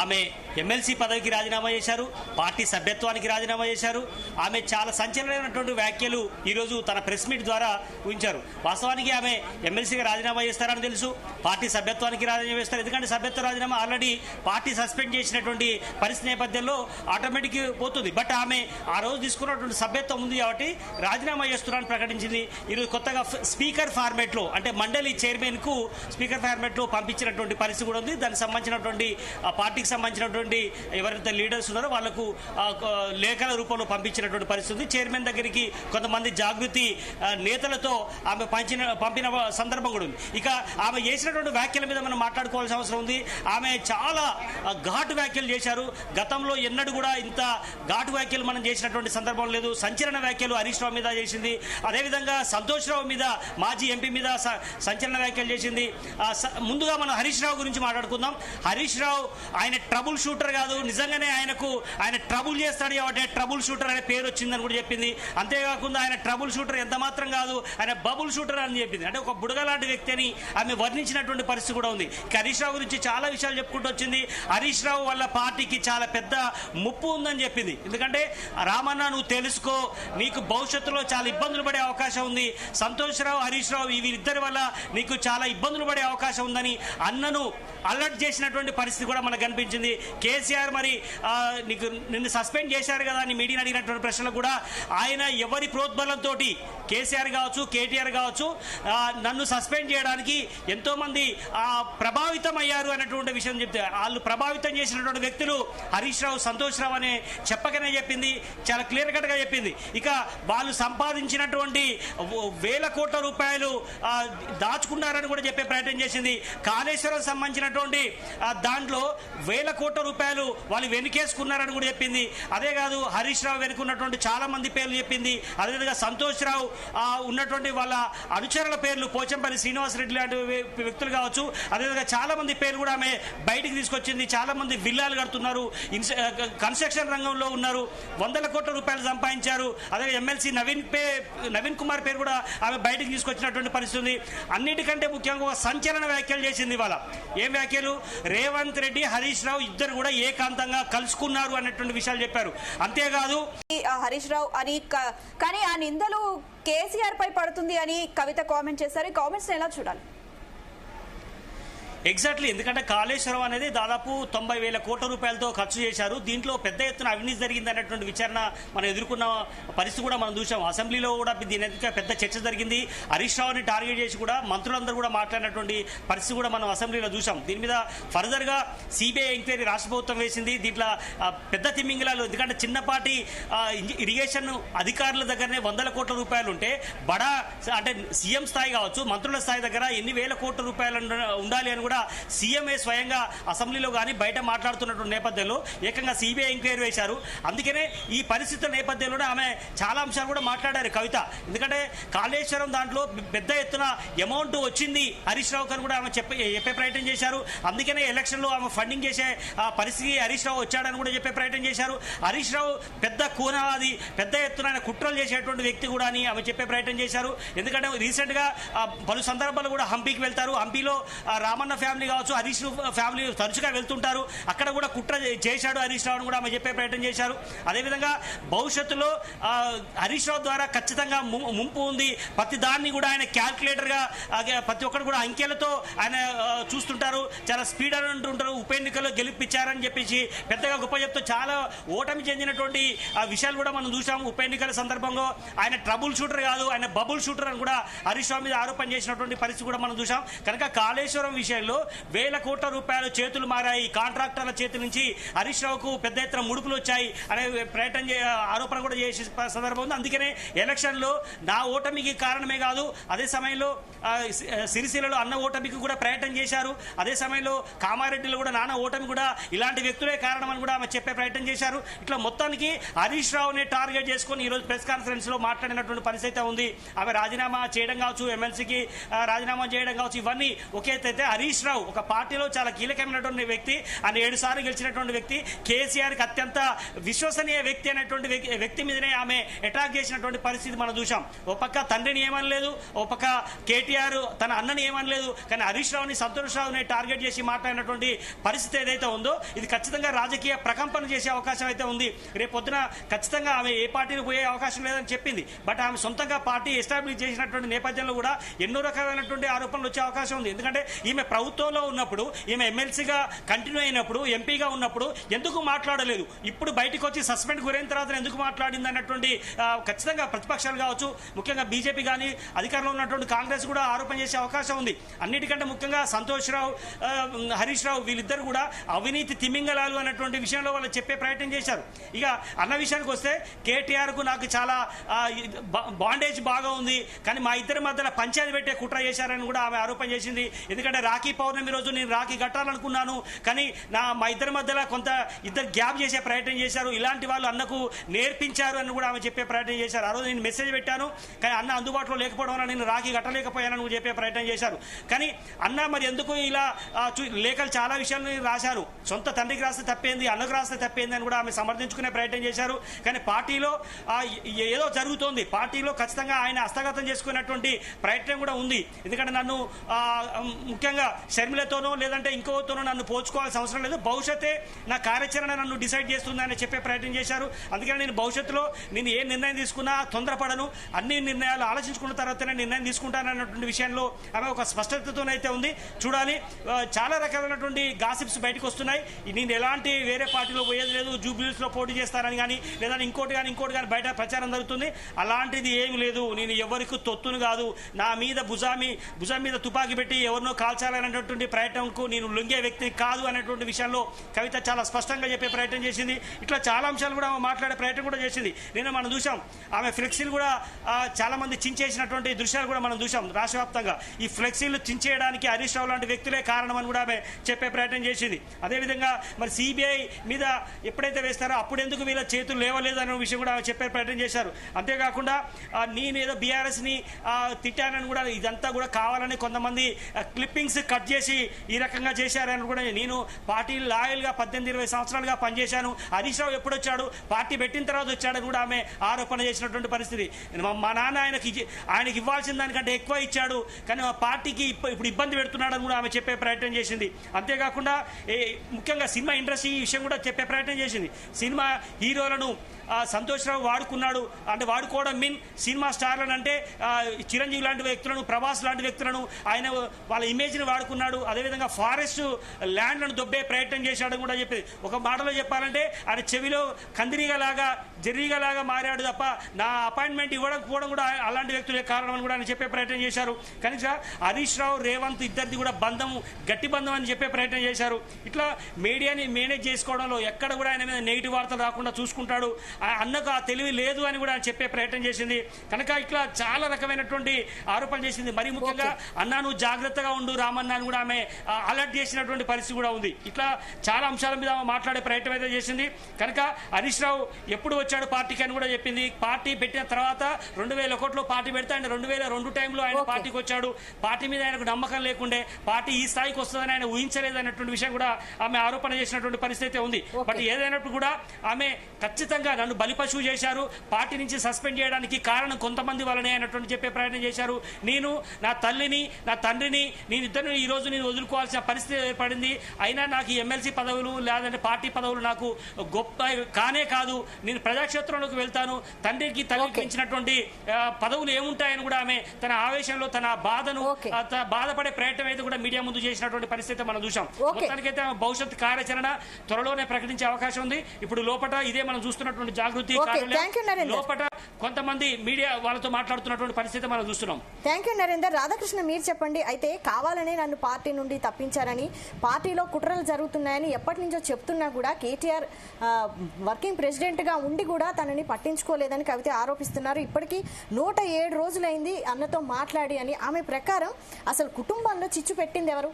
ఆమె ఎమ్మెల్సీ పదవికి రాజీనామా చేశారు, పార్టీ సభ్యత్వానికి రాజీనామా చేశారు. ఆమె చాలా సంచలనమైనటువంటి వ్యాఖ్యలు ఈరోజు తన ప్రెస్ మీట్ ద్వారా ఊహించారు. వాస్తవానికి ఆమె ఎమ్మెల్సీగా రాజీనామా చేస్తారని తెలుసు, పార్టీ సభ్యత్వానికి రాజీనామా చేస్తారు. ఎందుకంటే సభ్యత్వ రాజీనామా ఆల్రెడీ పార్టీ సస్పెండ్ చేసినటువంటి పరిస్థితి నేపథ్యంలో ఆటోమేటిక్ పోతుంది. బట్ ఆమె ఆ రోజు తీసుకున్నటువంటి సభ్యత్వం ఉంది కాబట్టి రాజీనామా చేస్తున్నారని ప్రకటించింది. ఈరోజు కొత్తగా స్పీకర్ ఫార్మేట్లో, అంటే మండలి చైర్మన్ కు స్పీకర్ ఫార్మేట్లో పంపించినటువంటి పరిస్థితి కూడా ఉంది. దానికి సంబంధించినటువంటి పార్టీకి సంబంధించినటువంటి ఎవరైతే లీడర్స్ ఉన్నారో వాళ్లకు లేఖల రూపంలో పంపించినటువంటి పరిస్థితి. చైర్మన్ దగ్గరికి కొంతమంది జాగృతి నేతలతో ఆమె పంపిన సందర్భం కూడా ఉంది. ఇక ఆమె చేసినటువంటి వ్యాఖ్యల మీద మనం మాట్లాడుకోవాల్సిన అవసరం ఉంది. ఆమె చాలా ఘాటు వ్యాఖ్యలు చేశారు. గతంలో ఎన్నడూ కూడా ఇంత ఘాటు వ్యాఖ్యలు మనం చేసినటువంటి సందర్భం లేదు. సంచలన వ్యాఖ్యలు హరీష్ రావు మీద చేసింది. అదేవిధంగా సంతోష్ రావు మీద, మాజీ ఎంపీ మీద సంచలన వ్యాఖ్యలు చేసింది. ముందుగా మనం హరీష్ రావు గురించి మాట్లాడుకుందాం. హరీష్ రావు ఆయన ట్రబుల్ షూటర్ కాదు, నిజంగానే ఆయన ట్రబుల్ చేస్తాడు కాబట్టి ట్రబుల్ షూటర్ అనే పేరు వచ్చిందని కూడా చెప్పింది. అంతేకాకుండా ఆయన ట్రబుల్ షూటర్ ఎంత మాత్రం కాదు, ఆయన బబుల్ షూటర్ అని చెప్పింది. అంటే ఒక బుడగ లాంటి వ్యక్తి అని ఆమె వర్ణించినటువంటి పరిస్థితి కూడా ఉంది. హరీష్ రావు గురించి చాలా విషయాలు చెప్పుకుంటూ వచ్చింది. హరీష్ రావు వల్ల పార్టీకి చాలా పెద్ద ముప్పు ఉందని చెప్పింది. ఎందుకంటే రామన్న, నువ్వు తెలుసుకో, నీకు భవిష్యత్తులో చాలా ఇబ్బందులు పడే అవకాశం ఉంది. సంతోష్ రావు, హరీష్ రావు వీరిద్దరి వల్ల నీకు చాలా ఇబ్బందులు పడే అవకాశం ఉందని అన్నను అలర్ట్ చేసినటువంటి పరిస్థితి కూడా మనకు కనిపించింది. కేసీఆర్ మరి నిన్ను సస్పెండ్ చేశారు కదా అని మీడియా అడిగినటువంటి ప్రశ్నలకు కూడా ఆయన ఎవరి ప్రోద్బలంతో, కేసీఆర్ కావచ్చు, కేటీఆర్ కావచ్చు, నన్ను సస్పెండ్ చేయడానికి ఎంతో మంది ప్రభావితం అయ్యారు అన్నటువంటి విషయం చెప్తే, వాళ్ళు ప్రభావితం చేసినటువంటి వ్యక్తులు హరీష్ రావు, సంతోష్ రావు అనే చెప్పకనే చెప్పింది. చాలా క్లియర్ కట్ గా చెప్పింది. ఇక వాళ్ళు సంపాదించినటువంటి వేల కోట్ల రూపాయలు దాచుకున్నారని కూడా చెప్పే ప్రయత్నం చేసింది. కాళేశ్వరం సంబంధించినటువంటి దాంట్లో వేల కోట్ల రూపాయలు వాళ్ళు వెనుకేసుకున్నారని కూడా చెప్పింది. అదే కాదు, హరీష్ రావు వెనుకున్నటువంటి చాలా మంది పేర్లు చెప్పింది. అదేవిధంగా సంతోష్ రావు ఉన్నటువంటి వాళ్ళ అనుచరుల పేర్లు, పోచంపల్లి శ్రీనివాసరెడ్డి లాంటి వ్యక్తులు కావచ్చు, అదేవిధంగా చాలా మంది పేర్లు కూడా ఆమె బయటికి తీసుకొచ్చింది. చాలా మంది విల్లాలు కడుతున్నారు, కన్స్ట్రక్షన్ రంగంలో ఉన్నారు, వందల కోట్ల రూపాయలు సంపాదించారు. అదే ఎమ్మెల్సీ నవీన్ కుమార్ పేరు కూడా ఆమె బయటికి తీసుకొచ్చినటువంటి పరిస్థితి ఉంది. అన్నిటికంటే ముఖ్యంగా ఒక సంచలన వ్యాఖ్యలు చేసింది. వాళ్ళ ఏం వ్యాఖ్యలు? రేవంత్ రెడ్డి, హరీష్ రావు ఇద్దరు కూడా ఏకాంతంగా కలుసుకున్నారు అన్నటువంటి విషయాలు చెప్పారు. అంతేకాదు, హరీష్ రావు అని కానీ ఆ నిందలు కేసీఆర్ పై పడుతుంది అని కవిత కామెంట్ చేశారు. ఈ కామెంట్స్ ఎలా చూడాలి? ఎగ్జాక్ట్లీ, ఎందుకంటే కాళేశ్వరం అనేది దాదాపు 90,000 కోట్ల రూపాయలతో ఖర్చు చేశారు. దీంట్లో పెద్ద ఎత్తున అవినీతి జరిగింది అన్నటువంటి విచారణ మనం ఎదుర్కొన్న పరిస్థితి కూడా మనం చూసాం. అసెంబ్లీలో కూడా దీని పెద్ద చర్చ జరిగింది. హరీష్ రావుని టార్గెట్ చేసి కూడా మంత్రులందరూ కూడా మాట్లాడినటువంటి పరిస్థితి కూడా మనం అసెంబ్లీలో చూసాం. దీని మీద ఫర్దర్ గా సిబిఐ ఎంక్వైరీ రాష్ట్ర ప్రభుత్వం వేసింది. దీంట్లో పెద్ద తిమ్మింగిలాలు, ఎందుకంటే చిన్నపాటి ఇరిగేషన్ అధికారుల దగ్గరనే 100 కోట్ల రూపాయలు ఉంటే బడా అంటే సీఎం స్థాయి కావచ్చు, మంత్రుల స్థాయి దగ్గర ఎన్ని వేల కోట్ల రూపాయలు ఉండాలి అని కూడా కూడా సీఎంఏ స్వయంగా అసెంబ్లీలో కానీ బయట మాట్లాడుతున్నటువంటి నేపథ్యంలో ఏకంగా సిబిఐ ఎంక్వైరీ వేశారు. అందుకనే ఈ పరిస్థితుల నేపథ్యంలోనే ఆమె చాలా అంశాలు కూడా మాట్లాడారు కవిత. ఎందుకంటే కాళేశ్వరం దాంట్లో పెద్ద ఎత్తున అమౌంట్ వచ్చింది హరీష్ రావు అని కూడా ఆమె చెప్పే ప్రయత్నం చేశారు. అందుకనే ఎలక్షన్లో ఆమె ఫండింగ్ చేసే పరిస్థితి హరీష్ రావు వచ్చాడని కూడా చెప్పే ప్రయత్నం చేశారు. హరీష్ రావు పెద్ద కూనవాది, పెద్ద ఎత్తున కుట్రలు చేసేటువంటి వ్యక్తి కూడా అని ఆమె చెప్పే ప్రయత్నం చేశారు. ఎందుకంటే రీసెంట్ గా పలు సందర్భాలు కూడా హంపీకి వెళ్తారు. హంపీలో రామన్న ఫ్యామిలీ కావచ్చు, హరీష్ ఫ్యామిలీ తరచుగా వెళ్తుంటారు. అక్కడ కూడా కుట్ర చేశాడు హరీష్ రావు కూడా ఆమె చెప్పే ప్రయత్నం చేశారు. అదేవిధంగా భవిష్యత్తులో హరీష్ రావు ద్వారా ఖచ్చితంగా ముంపు ఉంది. ప్రతి దాన్ని కూడా ఆయన క్యాల్కులేటర్ గా ప్రతి ఒక్కరు కూడా అంకెలతో ఆయన చూస్తుంటారు. చాలా స్పీడ్ అని అంటుంటారు. ఉప ఎన్నికల్లో గెలిపించారని చెప్పేసి పెద్దగా గొప్ప చెప్తూ చాలా ఓటమి చెందినటువంటి విషయాలు కూడా మనం చూసాం. ఉప ఎన్నికల సందర్భంగా ఆయన ట్రబుల్ షూటర్ కాదు, ఆయన బబుల్ షూటర్ అని కూడా హరీష్ రావు మీద ఆరోపణ చేసినటువంటి పరిస్థితి కూడా మనం చూసాం. కనుక కాళేశ్వరం విషయంలో వేల కోట్ల రూపాయలు చేతులు మారాయి, కాంట్రాక్టర్ల చేతుల నుంచి హరీష్ రావుకు పెద్ద ఎత్తున ముడుపులు వచ్చాయి అనే ఆరోపణ కూడా చేసే సందర్భం ఉంది. అందుకనే ఎలక్షన్ లో నా ఓటమికి కారణమే కాదు, అదే సమయంలో సిరిసిల్లలో అన్న ఓటమికి కూడా ప్రయత్నం చేశారు. అదే సమయంలో కామారెడ్డిలో కూడా నాన్న ఓటమి కూడా ఇలాంటి వ్యక్తులే కారణం అని కూడా ఆమె చెప్పే ప్రయత్నం చేశారు. ఇట్లా మొత్తానికి హరీష్ రావుని టార్గెట్ చేసుకుని ఈ రోజు ప్రెస్ కాన్ఫరెన్స్ లో మాట్లాడినటువంటి పరిస్థితి ఉంది. ఆమె రాజీనామా చేయడం కావచ్చు, ఎమ్మెల్సీకి రాజీనామా చేయడం కావచ్చు, ఇవన్నీ ఒకే అయితే హరీష్ రావు ఒక పార్టీలో చాలా కీలకమైనటువంటి వ్యక్తి, ఆయన 7 సార్లు గెలిచినటువంటి వ్యక్తి, కేసీఆర్ కి అత్యంత విశ్వసనీయ వ్యక్తి అనేటువంటి వ్యక్తి మీదనే ఆమె అటాక్ చేసినటువంటి పరిస్థితి మనం చూసాం. ఓ పక్క తండ్రిని ఏమనలేదు, ఓ పక్క కేటీఆర్ తన అన్నని ఏమనలేదు, కానీ హరీష్ రావుని, సంతోష్ రావుని టార్గెట్ చేసి మాట్లాడినటువంటి పరిస్థితి ఏదైతే ఉందో ఇది ఖచ్చితంగా రాజకీయ ప్రకంపన చేసే అవకాశం అయితే ఉంది. రేపు పొద్దున ఖచ్చితంగా ఆమె ఏ పార్టీకి పోయే అవకాశం లేదని చెప్పింది. బట్ ఆమె సొంతంగా పార్టీ ఎస్టాబ్లిష్ చేసినటువంటి నేపథ్యంలో కూడా ఎన్నో రకాలైనటువంటి ఆరోపణలు వచ్చే అవకాశం ఉంది. ఎందుకంటే ఈమె ప్రభుత్వంలో ఉన్నప్పుడు, ఈమె ఎమ్మెల్సీగా కంటిన్యూ అయినప్పుడు, ఎంపీగా ఉన్నప్పుడు ఎందుకు మాట్లాడలేదు, ఇప్పుడు బయటకు వచ్చి సస్పెండ్ గురైన తర్వాత ఎందుకు మాట్లాడింది అన్నటువంటి ఖచ్చితంగా ప్రతిపక్షాలు కావచ్చు, ముఖ్యంగా బీజేపీ కానీ అధికారంలో ఉన్నటువంటి కాంగ్రెస్ కూడా ఆరోపణ చేసే అవకాశం ఉంది. అన్నిటికంటే ముఖ్యంగా సంతోష్ రావు, హరీష్ రావు వీళ్ళిద్దరు కూడా అవినీతి తిమింగలాలు అన్నటువంటి విషయంలో వాళ్ళు చెప్పే ప్రయత్నం చేశారు. ఇక అన్న విషయానికి వస్తే కేటీఆర్ కు నాకు చాలా బాండేజ్ బాగా ఉంది, కానీ మా ఇద్దరి మధ్యలో పంచాయతీ పెట్టే కుట్ర చేశారని కూడా ఆమె ఆరోపణ చేసింది. ఎందుకంటే రాఖీ పౌర్ణమి రోజు నేను రాఖీ కట్టాలనుకున్నాను, కానీ మా ఇద్దరి మధ్యలో ఇద్దరు గ్యాప్ చేసే ప్రయత్నం చేశారు, ఇలాంటి వాళ్ళు అన్నకు నేర్పించారు అని కూడా ఆమె చెప్పే ప్రయత్నం చేశారు. ఆ రోజు నేను మెసేజ్ పెట్టాను, కానీ అన్న అందుబాటులో లేకపోవడం వల్ల నేను రాఖీ కట్టలేకపోయానని చెప్పే ప్రయత్నం చేశారు. కానీ అన్న మరి ఎందుకు ఇలా లేఖలు చాలా విషయాలు రాశారు, సొంత తండ్రికి రాస్తే తప్పేంది, అన్నకు రాస్తే తప్పేంది అని కూడా ఆమె సమర్థించుకునే ప్రయత్నం చేశారు. కానీ పార్టీలో ఏదో జరుగుతోంది, పార్టీలో ఖచ్చితంగా ఆయన హస్తగతం చేసుకున్నటువంటి ప్రయత్నం కూడా ఉంది. ఎందుకంటే నన్ను ముఖ్యంగా షర్మిలతోనో లేదంటే ఇంకోతోనో నన్ను పోల్చుకోవాల్సిన అవసరం లేదు, భవిష్యత్తే నా కార్యాచరణ నన్ను డిసైడ్ చేస్తుందని చెప్పే ప్రయత్నం చేశారు. అందుకని నేను భవిష్యత్తులో నేను ఏ నిర్ణయం తీసుకున్నా తొందరపడను, అన్ని నిర్ణయాలు ఆలోచించుకున్న తర్వాతనే నిర్ణయం తీసుకుంటానన్నటువంటి విషయంలో ఆమె ఒక స్పష్టతతోనైతే ఉంది. చూడాలి, చాలా రకాలైనటువంటి గాసిప్స్ బయటకు వస్తున్నాయి. నేను ఎలాంటి వేరే పార్టీలో పోయేది లేదు, జూబ్లీస్ లో పోటీ చేస్తారని కానీ లేదా ఇంకోటి కానీ బయట ప్రచారం జరుగుతుంది. అలాంటిది ఏమి లేదు, నేను ఎవరికి తొత్తును కాదు, నా మీద భుజం మీద తుపాకీ పెట్టి ఎవరినో కాల్చాలనేటువంటి ప్రయత్నంకు నేను లొంగే వ్యక్తి కాదు అనేటువంటి విషయంలో కవిత చాలా స్పష్టంగా చెప్పే ప్రయత్నం చేసింది. ఇట్లా చాలా అంశాలు కూడా మాట్లాడే ప్రయత్నం కూడా చేసింది. మనం చూసాం ఆమె ఫ్లెక్సీలు కూడా చాలా మంది చించేసినటువంటి దృశ్యాలు కూడా మనం చూసాం రాష్ట్ర వ్యాప్తంగా. ఈ ఫ్లెక్సీలు చించేయడానికి హరీష్ రావు లాంటి వ్యక్తులే కారణం అని కూడా ఆమె చెప్పే ప్రయత్నం చేసింది. అదేవిధంగా మరి సిబిఐ మీద ఎప్పుడైతే వేస్తారో అప్పుడు ఎందుకు వీళ్ళ చేతులు లేవలేదు అనే విషయం కూడా చెప్పే ప్రయత్నం చేశారు. అంతేకాకుండా నేనేదో బీఆర్ఎస్ ని తిట్టానని కూడా ఇదంతా కూడా కావాలని కొంతమంది క్లిప్పింగ్స్ కట్ చేసి ఈ రకంగా చేశారని కూడా, నేను పార్టీ లాయల్ గా 18-20 సంవత్సరాలుగా పనిచేశాను, హరీష్ రావు ఎప్పుడు వచ్చాడు, పార్టీ పెట్టిన తర్వాత వచ్చాడని కూడా ఆమె ఆరోపణ చేసినటువంటి పరిస్థితి. మా నాన్న ఆయనకి ఇవ్వాల్సిన దానికంటే ఎక్కువ ఇచ్చాడు, కానీ ఆ పార్టీకి ఇప్పుడు ఇబ్బంది పెడుతున్నాడని కూడా ఆమె చెప్పే ప్రయత్నం చేసింది. అంతేకాకుండా ముఖ్యంగా సినిమా ఇండస్ట్రీ ఈ విషయం కూడా చెప్పే ప్రయత్నం చేసింది. సినిమా హీరోలను సంతోష్ రావు వాడుకున్నాడు, అంటే వాడుకోవడం మీన్ సినిమా స్టార్లను అంటే చిరంజీవి లాంటి వ్యక్తులను, ప్రభాస్ లాంటి వ్యక్తులను ఆయన వాళ్ళ ఇమేజ్ని వాడుకున్నాడు. అదేవిధంగా ఫారెస్ట్ ల్యాండ్లను దొబ్బే ప్రయత్నం చేశాడని కూడా చెప్పేది. ఒక మాటలో చెప్పాలంటే ఆయన చెవిలో కందిరీగలాగా జర్రీగలాగా మారాడు తప్ప నా అపాయింట్మెంట్ ఇవ్వకపోవడం కూడా అలాంటి వ్యక్తులే కారణం అని కూడా ఆయన చెప్పే ప్రయత్నం చేశారు. కనుక హరీష్ రావు రేవంత్ ఇద్దరిది కూడా బంధం, గట్టి బంధం అని చెప్పే ప్రయత్నం చేశారు. ఇట్లా మీడియాని మేనేజ్ చేసుకోవడంలో ఎక్కడ కూడా ఆయన మీద నెగిటివ్ వార్తలు రాకుండా చూసుకుంటాడు. అన్నకు ఆ తెలివి లేదు అని కూడా చెప్పే ప్రయత్నం చేసింది. కనుక ఇట్లా చాలా రకమైనటువంటి ఆరోపణలు చేసింది. మరి ముఖ్యంగా అన్నా నువ్వు జాగ్రత్తగా ఉండు రామన్న, అని కూడా ఆమె అలర్ట్ చేసినటువంటి పరిస్థితి కూడా ఉంది. ఇట్లా చాలా అంశాల మీద మాట్లాడే ప్రయత్నం అయితే చేసింది. కనుక హరీష్ రావు ఎప్పుడు వచ్చాడు పార్టీకి అని కూడా చెప్పింది. పార్టీ పెట్టిన తర్వాత 2001లో పార్టీ పెడితే ఆయన 2002 టైంలో ఆయన పార్టీకి వచ్చాడు. పార్టీ మీద ఆయనకు నమ్మకం లేకుండే, పార్టీ ఈ స్థాయికి వస్తుందని ఆయన ఊహించలేదు అన్నటువంటి విషయం కూడా ఆమె ఆరోపణ చేసినటువంటి పరిస్థితి ఉంది. బట్ ఏదైనప్పుడు కూడా ఆమె ఖచ్చితంగా నన్ను బలిపశువు చేశారు, పార్టీ నుంచి సస్పెండ్ చేయడానికి కారణం కొంతమంది వల్లనే అన్నటువంటి చెప్పే ప్రయత్నం చేశారు. నేను నా తల్లిని నా తండ్రిని నేనిద్దరిని ఈ రోజు నేను వదులుకోవాల్సిన పరిస్థితి ఏర్పడింది. అయినా నాకు ఈ ఎమ్మెల్సీ పదవులు లేదంటే పార్టీ పదవులు నాకు గొప్ప కానే కాదు, నేను ప్రజాక్షేత్రంలోకి వెళ్తాను, తండ్రికి తల్లికి పెంచినటువంటి పదవులు ఏముంటాయని కూడా ఆమె తన ఆవేశంలో తన బాధను బాధపడే ప్రయత్నం అయితే కూడా మీడియా ముందు చేసినటువంటి పరిస్థితి మనం చూసాం. మొత్తానికైతే భవిష్యత్ కార్యాచరణ త్వరలోనే ప్రకటించే అవకాశం ఉంది. ఇప్పుడు లోపల ఇదే మనం చూస్తున్నటువంటి జాగృతి లోపల కొంతమంది మీడియా వాళ్ళతో మాట్లాడుతున్నటువంటి పరిస్థితి మనం చూస్తున్నాం. Thank you Narender. రాధాకృష్ణ మీరు చెప్పండి. అయితే కావాలనే నన్ను పార్టీ నుండి తప్పించారని, పార్టీలో కుట్రలు జరుగుతున్నాయని ఎప్పటి నుంచో చెప్తున్నా కూడా కేటీఆర్ వర్కింగ్ ప్రెసిడెంట్ గా ఉండి కూడా తనని పట్టించుకోలేదని కవిత ఆరోపిస్తున్నారు. ఇప్పటికీ 107 రోజులైంది అన్నతో మాట్లాడి అని. ఆమె ప్రకారం అసలు కుటుంబంలో చిచ్చు పెట్టింది ఎవరు?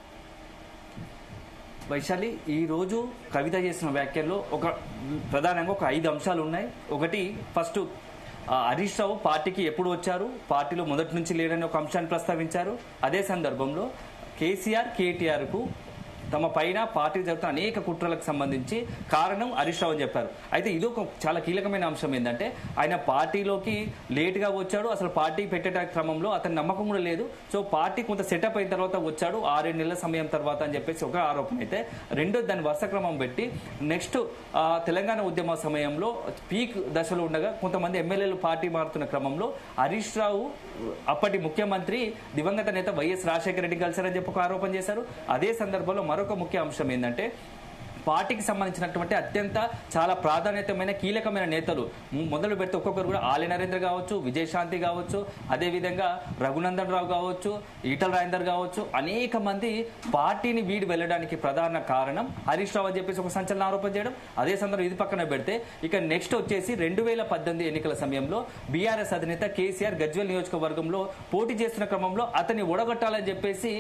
వైశాలి, ఈ రోజు కవిత చేసిన వ్యాఖ్యల్లో ప్రధానంగా ఒక 5 అంశాలు ఉన్నాయి. ఒకటి, ఫస్ట్ హరీష్ రావు పార్టీకి ఎప్పుడు వచ్చారు, పార్టీలో మొదటి నుంచి లేడని ఒక అంశాన్ని ప్రస్తావించారు. అదే సందర్భంలో కేసీఆర్ కేటీఆర్కు తమ పైన పార్టీ జరుగుతున్న అనేక కుట్రలకు సంబంధించి కారణం హరీష్ రావు అని చెప్పారు. అయితే ఇది ఒక చాలా కీలకమైన అంశం ఏంటంటే ఆయన పార్టీలోకి లేట్గా వచ్చాడు, అసలు పార్టీ పెట్టే క్రమంలో అతని నమ్మకం కూడా లేదు. సో పార్టీ కొంత సెటప్ అయిన తర్వాత వచ్చాడు 6-7 నెలల సమయం తర్వాత అని చెప్పేసి ఒక ఆరోపణ అయితే, రెండో దాని వరుస క్రమం పెట్టి నెక్స్ట్ తెలంగాణ ఉద్యమ సమయంలో పీక్ దశలో ఉండగా కొంతమంది ఎమ్మెల్యేలు పార్టీ మారుతున్న క్రమంలో హరీష్ రావు అప్పటి ముఖ్యమంత్రి దివంగత నేత వైఎస్ రాజశేఖర రెడ్డి కలిశారని చెప్పి ఒక ఆరోపణ చేశారు. అదే సందర్భంలో మరొక ముఖ్య అంశం ఏంటంటే పార్టీకి సంబంధించినటువంటి అత్యంత చాలా ప్రాధాన్యతమైన కీలకమైన నేతలు మొదలు పెడితే ఒక్కొక్కరు కూడా ఆలి నరేంద్ర కావచ్చు, విజయశాంతి కావచ్చు, అదేవిధంగా రఘునందన్ రావు కావచ్చు, ఈటల రాజేందర్ కావచ్చు, అనేక మంది పార్టీని వీడి వెళ్ళడానికి ప్రధాన కారణం హరీష్ రావు అని చెప్పేసి ఒక సంచలన ఆరోపణ చేయడం. అదే సందర్భంలో ఇది పక్కన పెడితే ఇక నెక్స్ట్ వచ్చేసి 2018 ఎన్నికల సమయంలో బీఆర్ఎస్ అధినేత కేసీఆర్ గజ్వేల్ నియోజకవర్గంలో పోటీ చేస్తున్న క్రమంలో అతన్ని ఓడగొట్టాలని చెప్పేసి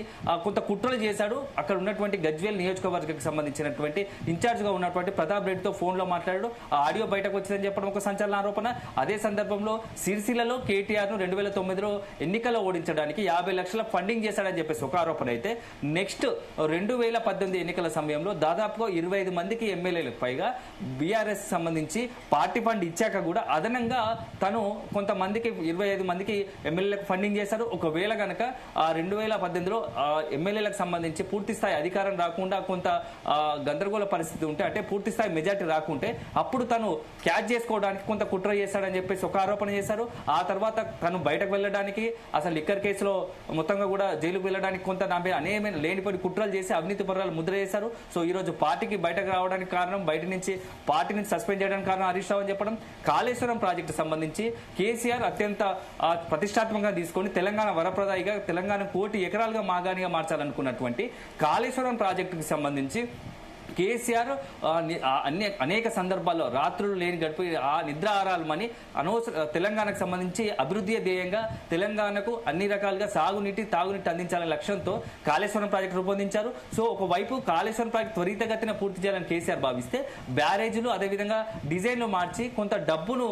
కొంత కుట్రలు చేశాడు. అక్కడ ఉన్నటువంటి గజ్వేల్ నియోజకవర్గానికి సంబంధించినటువంటి ఇన్ఛార్జ్ గా ఉన్నటువంటి ప్రతాప్ రెడ్డితో ఫోన్ లో మాట్లాడాడు. ఆ ఆడియో బయటకు వచ్చిందని చెప్పడం ఒక సంచలన ఆరోపణ. అదే సందర్భంలో సిరిసిల్లలో కేటీఆర్ ను 2009లో ఎన్నికల్లో ఓడించడానికి 50 లక్షల ఫండింగ్ చేశాడని చెప్పేసి ఒక ఆరోపణ అయితే, నెక్స్ట్ 2018 ఎన్నికల సమయంలో దాదాపుగా 25 మందికి ఎమ్మెల్యేలకు పైగా బీఆర్ఎస్ సంబంధించి పార్టీ ఫండ్ ఇచ్చాక కూడా అదనంగా తను కొంతమందికి 25 మందికి ఎమ్మెల్యేలకు ఫండింగ్ చేశారు. ఒకవేళ కనుక 2018లో ఎమ్మెల్యేలకు సంబంధించి పూర్తి స్థాయి అధికారం రాకుండా కొంత గందరగోళ పరిస్థితి ఉంటే, అంటే పూర్తి స్థాయి మెజార్టీ రాకుంటే అప్పుడు తను క్యాచ్ చేసుకోవడానికి కొంత కుట్ర చేశాడని చెప్పేసి ఒక ఆరోపణ చేశారు. ఆ తర్వాత తను బయటకు వెళ్ళడానికి, అసలు లిక్కర్ కేసులో మొత్తంగా కూడా జైలుకు వెళ్ళడానికి కొంత అనేకమైన లేనిపోయి కుట్రలు చేసి అవినీతి పరులు ముద్ర చేశారు. సో ఈ రోజు పార్టీకి బయటకు రావడానికి కారణం, బయట నుంచి పార్టీ నుంచి సస్పెండ్ చేయడానికి కారణం హరీష్ రావు అని చెప్పడం. కాళేశ్వరం ప్రాజెక్టు సంబంధించి కేసీఆర్ అత్యంత ప్రతిష్టాత్మకంగా తీసుకొని తెలంగాణ వరప్రదాయిగా తెలంగాణ 1 కోటి ఎకరాలుగా మాగానిగా మార్చాలనుకున్నటువంటి కాళేశ్వరం ప్రాజెక్టుకి సంబంధించి కేసీఆర్ అనేక సందర్భాల్లో రాత్రులు లేని గడిపి ఆ నిద్ర ఆరాలమని అనవసర తెలంగాణకు సంబంధించి అభివృద్ధి ధ్యేయంగా తెలంగాణకు అన్ని రకాలుగా సాగునీటి తాగునీటి అందించాలనే లక్ష్యంతో కాళేశ్వరం ప్రాజెక్టు రూపొందించారు. సో ఒకవైపు కాళేశ్వరం ప్రాజెక్టు త్వరితగతిన పూర్తి చేయాలని కేసీఆర్ భావిస్తే, బ్యారేజీలు అదేవిధంగా డిజైన్లు మార్చి కొంత డబ్బును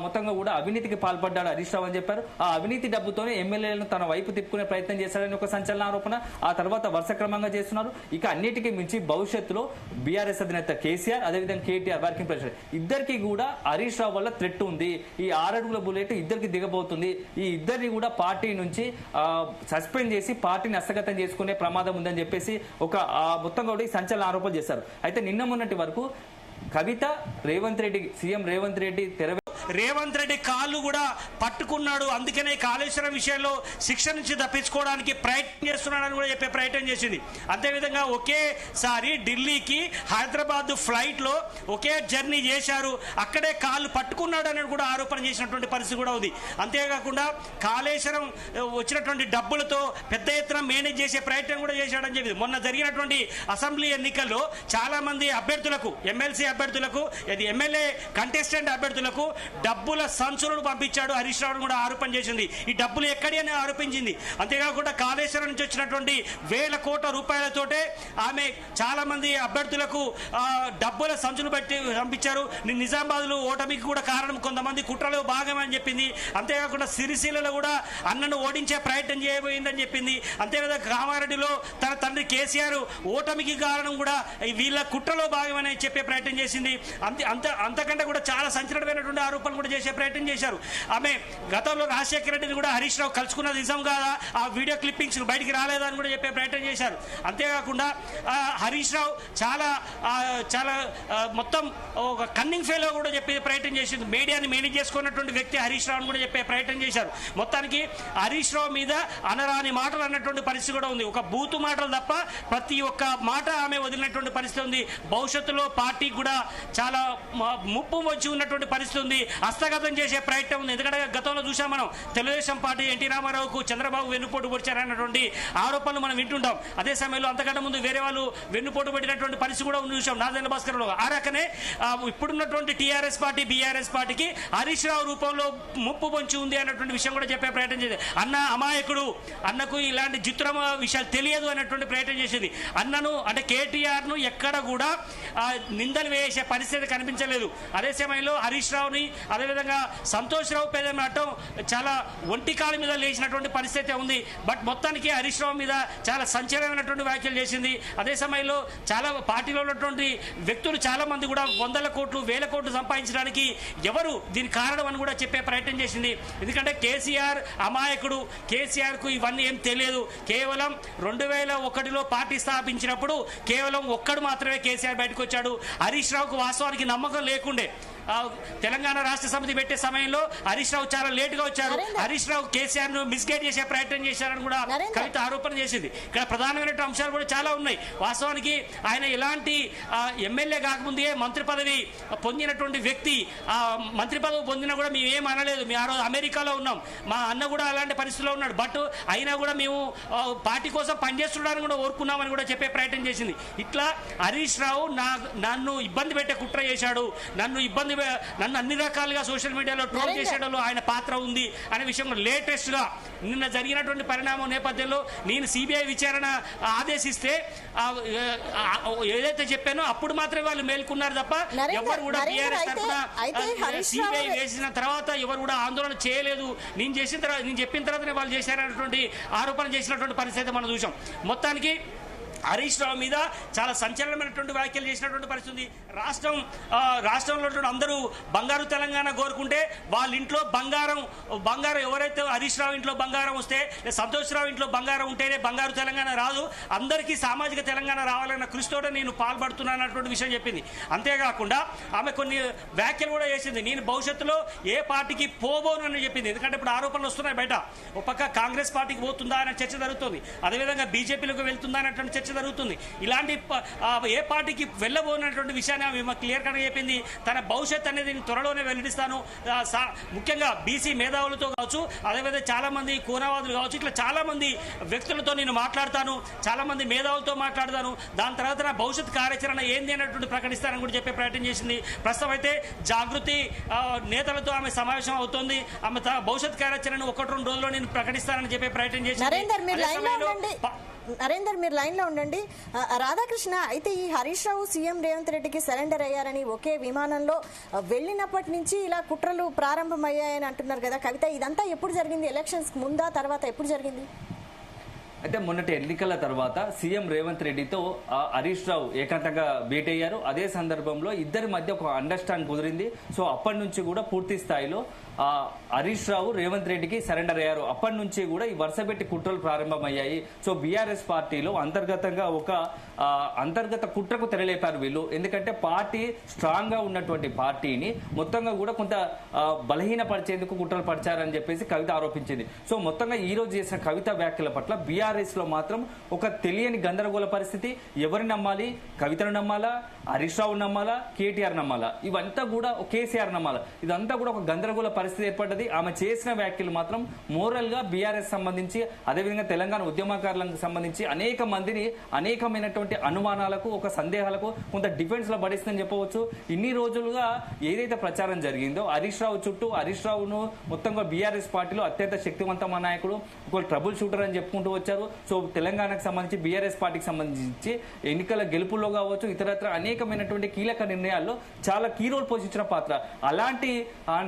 మొత్తంగా కూడా అవినీతికి పాల్పడ్డాడు హరీష్ రావు అని చెప్పారు. ఆ అవినీతి డబ్బుతోనే ఎమ్మెల్యేలను తన వైపు తిప్పుకునే ప్రయత్నం చేశాడని ఒక సంచలన ఆరోపణ. ఆ తర్వాత వరుస క్రమంగా చేస్తున్నారు. ఇక అన్నిటికీ మించి భవిష్యత్తులో బీఆర్ఎస్ అధినేత కేసీఆర్ అదేవిధంగా కేటీఆర్ వర్కింగ్ ప్రెసిడెంట్ ఇద్దరికి కూడా హరీష్ రావు వల్ల థ్రెట్ ఉంది. ఈ 6 అడుగుల బుల్లెట్ ఇద్దరికి దిగబోతుంది. ఈ ఇద్దరిని కూడా పార్టీ నుంచి సస్పెండ్ చేసి పార్టీని హస్తగతం చేసుకునే ప్రమాదం ఉందని చెప్పేసి ఒక మొత్తంగా కూడా సంచలన ఆరోపణ చేశారు. అయితే నిన్న మొన్నటి వరకు కవిత సీఎం రేవంత్ రెడ్డి రేవంత్ రెడ్డి కాళ్ళు కూడా పట్టుకున్నాడు, అందుకనే కాళేశ్వరం విషయంలో శిక్ష నుంచి తప్పించుకోవడానికి ప్రయత్నం చేస్తున్నాడని కూడా చెప్పే ప్రయత్నం చేసింది. అంతేవిధంగా ఒకేసారి ఢిల్లీకి హైదరాబాద్ ఫ్లైట్ లో ఒకే జర్నీ చేశారు, అక్కడే కాళ్ళు పట్టుకున్నాడు అని కూడా ఆరోపణ చేసినటువంటి పరిస్థితి కూడా ఉంది. అంతేకాకుండా కాళేశ్వరం వచ్చినటువంటి డబ్బులతో పెద్ద ఎత్తున మేనేజ్ చేసే ప్రయత్నం కూడా చేశాడని చెప్పి మొన్న జరిగినటువంటి అసెంబ్లీ ఎన్నికల్లో చాలా మంది అభ్యర్థులకు, ఎమ్మెల్సీ అభ్యర్థులకు, ఎమ్మెల్యే కంటెస్టెంట్ అభ్యర్థులకు డబ్బుల సంచులను పంపించాడు హరీష్ రావు కూడా ఆరోపణ చేసింది. ఈ డబ్బులు ఎక్కడి అని ఆరోపించింది. అంతేకాకుండా కాళేశ్వరం నుంచి వచ్చినటువంటి వేల కోట్ల రూపాయలతోటే ఆమె చాలా మంది అభ్యర్థులకు డబ్బుల సంచులు పెట్టి పంపించారు. నిజామాబాద్లో ఓటమికి కూడా కారణం కొంతమంది కుట్రలో భాగమని చెప్పింది. అంతేకాకుండా సిరిసిల్లలో కూడా అన్నను ఓడించే ప్రయత్నం చేయబోయిందని చెప్పింది. అంతేకాదు కామారెడ్డిలో తన తండ్రి కేసీఆర్ ఓటమికి కారణం కూడా వీళ్ళ కుట్రలో భాగమని చెప్పే ప్రయత్నం చేసింది. అంతకంటే కూడా చాలా సంచలనమైనటువంటి ఆరోపణలు కూడా చేసే ప్రయత్నం చేశారు. ఆమె గతంలో రాజశేఖర రెడ్డిని కూడా హరీష్ రావు కలుసుకున్నది నిజం కాదా, ఆ వీడియో క్లిప్పింగ్స్ బయటికి రాలేదని కూడా చెప్పే ప్రయత్నం చేశారు. అంతేకాకుండా హరీష్ రావు చాలా చాలా మొత్తం ఒక కన్నింగ్ ఫెయిల్ కూడా చెప్పే ప్రయత్నం చేసింది. మీడియాని మేనేజ్ చేసుకున్నటువంటి వ్యక్తి హరీష్ రావు కూడా చెప్పే ప్రయత్నం చేశారు. మొత్తానికి హరీష్ రావు మీద అనరాని మాటలు అన్నటువంటి పరిస్థితి కూడా ఉంది. ఒక బూతు మాటలు తప్ప ప్రతి ఒక్క మాట ఆమె వదిలినటువంటి పరిస్థితి ఉంది. భవిష్యత్తులో పార్టీకి కూడా చాలా ముప్పు వచ్చి ఉన్నటువంటి పరిస్థితి ఉంది. హస్తగతం చేసే ప్రయత్నం ఉంది. ఎందుకంటే గతంలో చూసాం మనం తెలుగుదేశం పార్టీ ఎన్టీ రామారావుకు చంద్రబాబు వెన్నుపోటు పొడిచారన్నటువంటి ఆరోపణలు మనం వింటుంటాం. అదే సమయంలో అంతకంటే ముందు వేరే వాళ్ళు వెన్నుపోటు పెట్టినటువంటి పరిస్థితి కూడా చూసాం నారాయణ భాస్కర్లో. ఆ రకనే ఇప్పుడున్నటువంటి టీఆర్ఎస్ పార్టీ బీఆర్ఎస్ పార్టీకి హరీష్ రావు రూపంలో ముప్పు పొంచి ఉంది అన్నటువంటి విషయం కూడా చెప్పే ప్రయత్నం చేసింది. అన్న అమాయకుడు, అన్నకు ఇలాంటి చిత్రమ విషయాలు తెలియదు అన్నటువంటి ప్రయత్నం చేసింది. అన్నను అంటే కేటీఆర్ ను ఎక్కడ కూడా నిందలు వేసే పరిస్థితి కనిపించలేదు. అదే సమయంలో హరీష్ రావుని అదేవిధంగా సంతోష్ రావు పేద మాటం చాలా ఒంటి కాలు మీద లేచినటువంటి పరిస్థితి ఉంది. బట్ మొత్తానికి హరీష్ రావు మీద చాలా సంచలనమైనటువంటి వ్యాఖ్యలు చేసింది. అదే సమయంలో చాలా పార్టీలో ఉన్నటువంటి వ్యక్తులు చాలా మంది కూడా వందల కోట్లు వేల కోట్లు సంపాదించడానికి ఎవరు దీని కారణం అని కూడా చెప్పే ప్రయత్నం చేసింది. ఎందుకంటే కేసీఆర్ అమాయకుడు, కేసీఆర్ కు ఇవన్నీ ఏం తెలియదు. కేవలం 2001లో పార్టీ స్థాపించినప్పుడు కేవలం ఒక్కడు మాత్రమే కేసీఆర్ బయటకు వచ్చాడు. హరీష్ రావుకు వాస్తవానికి నమ్మకం లేకుండే. తెలంగాణ రాష్ట్ర సమితి పెట్టే సమయంలో హరీష్ రావు చాలా లేటుగా వచ్చారు. హరీష్ రావు కేసీఆర్ ను మిస్గైడ్ చేసే ప్రయత్నం చేశారని కూడా కవిత ఆరోపణ చేసింది. ఇక్కడ ప్రధానమైన అంశాలు కూడా చాలా ఉన్నాయి. వాస్తవానికి ఆయన ఎలాంటి ఎమ్మెల్యే కాకముందే మంత్రి పదవి పొందినటువంటి వ్యక్తి. మంత్రి పదవి పొందినా కూడా మేము ఏం అనలేదు. మేము ఆ రోజు అమెరికాలో ఉన్నాం. మా అన్న కూడా అలాంటి పరిస్థితిలో ఉన్నాడు. బట్ అయినా కూడా మేము పార్టీ కోసం పనిచేస్తున్నాడని కూడా కోరుకున్నామని కూడా చెప్పే ప్రయత్నం చేసింది. ఇట్లా హరీష్ రావు నన్ను ఇబ్బంది పెట్టే కుట్ర చేశాడు, నన్ను అన్ని రకాలుగా సోషల్ మీడియాలో ట్రోల్ చేసేటలో ఆయన పాత్ర ఉంది అనే విషయం లేటెస్ట్ గా నిన్న జరిగినటువంటి పరిణామం నేపథ్యంలో నేను సిబిఐ విచారణ ఆదేశిస్తే ఏదైతే చెప్పానో అప్పుడు మాత్రమే వాళ్ళు మేల్కొన్నారు తప్ప ఎవరు కూడా బీఆర్ఎస్ తరఫున సిబిఐ వేసిన తర్వాత ఎవరు కూడా ఆందోళన చేయలేదు. నేను చెప్పిన తర్వాతనే వాళ్ళు చేశారనేటువంటి ఆరోపణ చేసినటువంటి పరిస్థితి మనం చూసాం. మొత్తానికి హరీష్ రావు మీద చాలా సంచలనమైనటువంటి వ్యాఖ్యలు చేసినటువంటి పరిస్థితి. రాష్ట్రంలో అందరూ బంగారు తెలంగాణ కోరుకుంటే వాళ్ళ ఇంట్లో బంగారం ఎవరైతే హరీష్ రావు ఇంట్లో బంగారం వస్తే సంతోష్ రావు ఇంట్లో బంగారం ఉంటేనే బంగారు తెలంగాణ రాదు. అందరికీ సామాజిక తెలంగాణ రావాలన్న కృషితోటే నేను పాల్పడుతున్నానటువంటి విషయం చెప్పింది. అంతేకాకుండా ఆమె కొన్ని వ్యాఖ్యలు కూడా చేసింది. నేను భవిష్యత్తులో ఏ పార్టీకి పోబోనని చెప్పింది. ఎందుకంటే ఇప్పుడు ఆరోపణలు వస్తున్నాయి బయట. ఒక పక్క కాంగ్రెస్ పార్టీకి పోతుందా అనే చర్చ జరుగుతుంది. అదేవిధంగా బీజేపీలోకి వెళ్తుందా అనేటువంటి చర్చ జరుగుతుంది. ఇలాంటి ఏ పార్టీకి వెళ్ళబోనటువంటి విషయాన్ని ఆమె క్లియర్ కట్గా చెప్పింది. తన భవిష్యత్ అనేది త్వరలోనే వెల్లడిస్తాను. ముఖ్యంగా బీసీ మేధావులతో కావచ్చు, అదేవిధంగా చాలా మంది కోనవాదులు కావచ్చు, ఇట్లా చాలా మంది వ్యక్తులతో నేను మాట్లాడతాను, చాలా మంది మేధావులతో మాట్లాడతాను. దాని తర్వాత నా భవిష్యత్ కార్యాచరణ ఏంది అన్నటువంటి ప్రకటిస్తానని కూడా చెప్పే ప్రయత్నం చేసింది. ప్రస్తుతం అయితే జాగృతి నేతలతో ఆమె సమావేశం అవుతోంది. ఆమె భవిష్యత్ కార్యాచరణ 1-2 రోజుల్లో నేను ప్రకటిస్తానని చెప్పే ప్రయత్నం చేసింది. నరేందర్ మీరు లైన్ లో ఉండండి. రాధాకృష్ణ, అయితే ఈ హరీష్ రావు సీఎం రేవంత్ రెడ్డికి సరెండర్ అయ్యారని ఒకే విమానంలో వెళ్ళినప్పటి నుంచి ఇలా కుట్రలు ప్రారంభమయ్యాయని అంటున్నారు కదా కవిత, ఇదంతా ఎప్పుడు జరిగింది? ఎలక్షన్స్ ముందా తర్వాత ఎప్పుడు జరిగింది? అయితే మొన్నటి ఎన్నికల తర్వాత సీఎం రేవంత్ రెడ్డితో హరీష్ రావు ఏకాంతంగా భేటీ అయ్యారు. అదే సందర్భంలో ఇద్దరి మధ్య ఒక అండర్స్టాండ్ కుదిరింది. సో అప్పటి నుంచి కూడా పూర్తి స్థాయిలో హరీష్ రావు రేవంత్ రెడ్డికి సరెండర్ అయ్యారు. అప్పటి నుంచి కూడా ఈ వరుసపెట్టి కుట్రలు ప్రారంభమయ్యాయి. సో బీఆర్ఎస్ పార్టీలో అంతర్గతంగా ఒక అంతర్గత కుట్రకు తెరలేపారు వీళ్ళు. ఎందుకంటే పార్టీ స్ట్రాంగ్ గా ఉన్నటువంటి పార్టీని మొత్తంగా కూడా కొంత బలహీనపరిచేందుకు కుట్రలు పరిచారని చెప్పేసి కవిత ఆరోపించింది. సో మొత్తంగా ఈ రోజు చేసిన కవిత వ్యాఖ్యల పట్ల బీఆర్ఎస్ బీఆర్ఎస్ లో మాత్రం ఒక తెలియని గందరగోళ పరిస్థితి. ఎవరిని నమ్మాలి? కవితను నమ్మాలా, హరీష్ రావు నమ్మాలా, కేటీఆర్ నమ్మాలా, ఇవంతా కూడా కేసీఆర్ నమ్మాలా, ఇదంతా కూడా ఒక గందరగోళ పరిస్థితి ఏర్పడ్డది. ఆమె చేసిన వ్యాఖ్యలు మాత్రం మోరల్ గా బీఆర్ఎస్ సంబంధించి అదేవిధంగా తెలంగాణ ఉద్యమకారులకు సంబంధించి అనేక మందిని అనేకమైనటువంటి అనుమానాలకు, ఒక సందేహాలకు కొంత డిఫెన్స్ లో పడిస్తుందని చెప్పవచ్చు. ఇన్ని రోజులుగా ఏదైతే ప్రచారం జరిగిందో హరీష్ రావు చుట్టూ, హరీష్ రావును మొత్తంగా బీఆర్ఎస్ పార్టీలో అత్యంత శక్తివంతమైన నాయకుడు, ఒక ట్రబుల్ షూటర్ అని చెప్పుకుంటూ వచ్చారు. సో తెలంగాణకు సంబంధించి బీఆర్ఎస్ పార్టీకి సంబంధించి ఎన్నికల గెలుపులో కావచ్చు, ఇతరత్ర అనేకమైనటువంటి కీలక నిర్ణయాల్లో చాలా కీ రోల్ పోషించిన పాత్ర. అలాంటి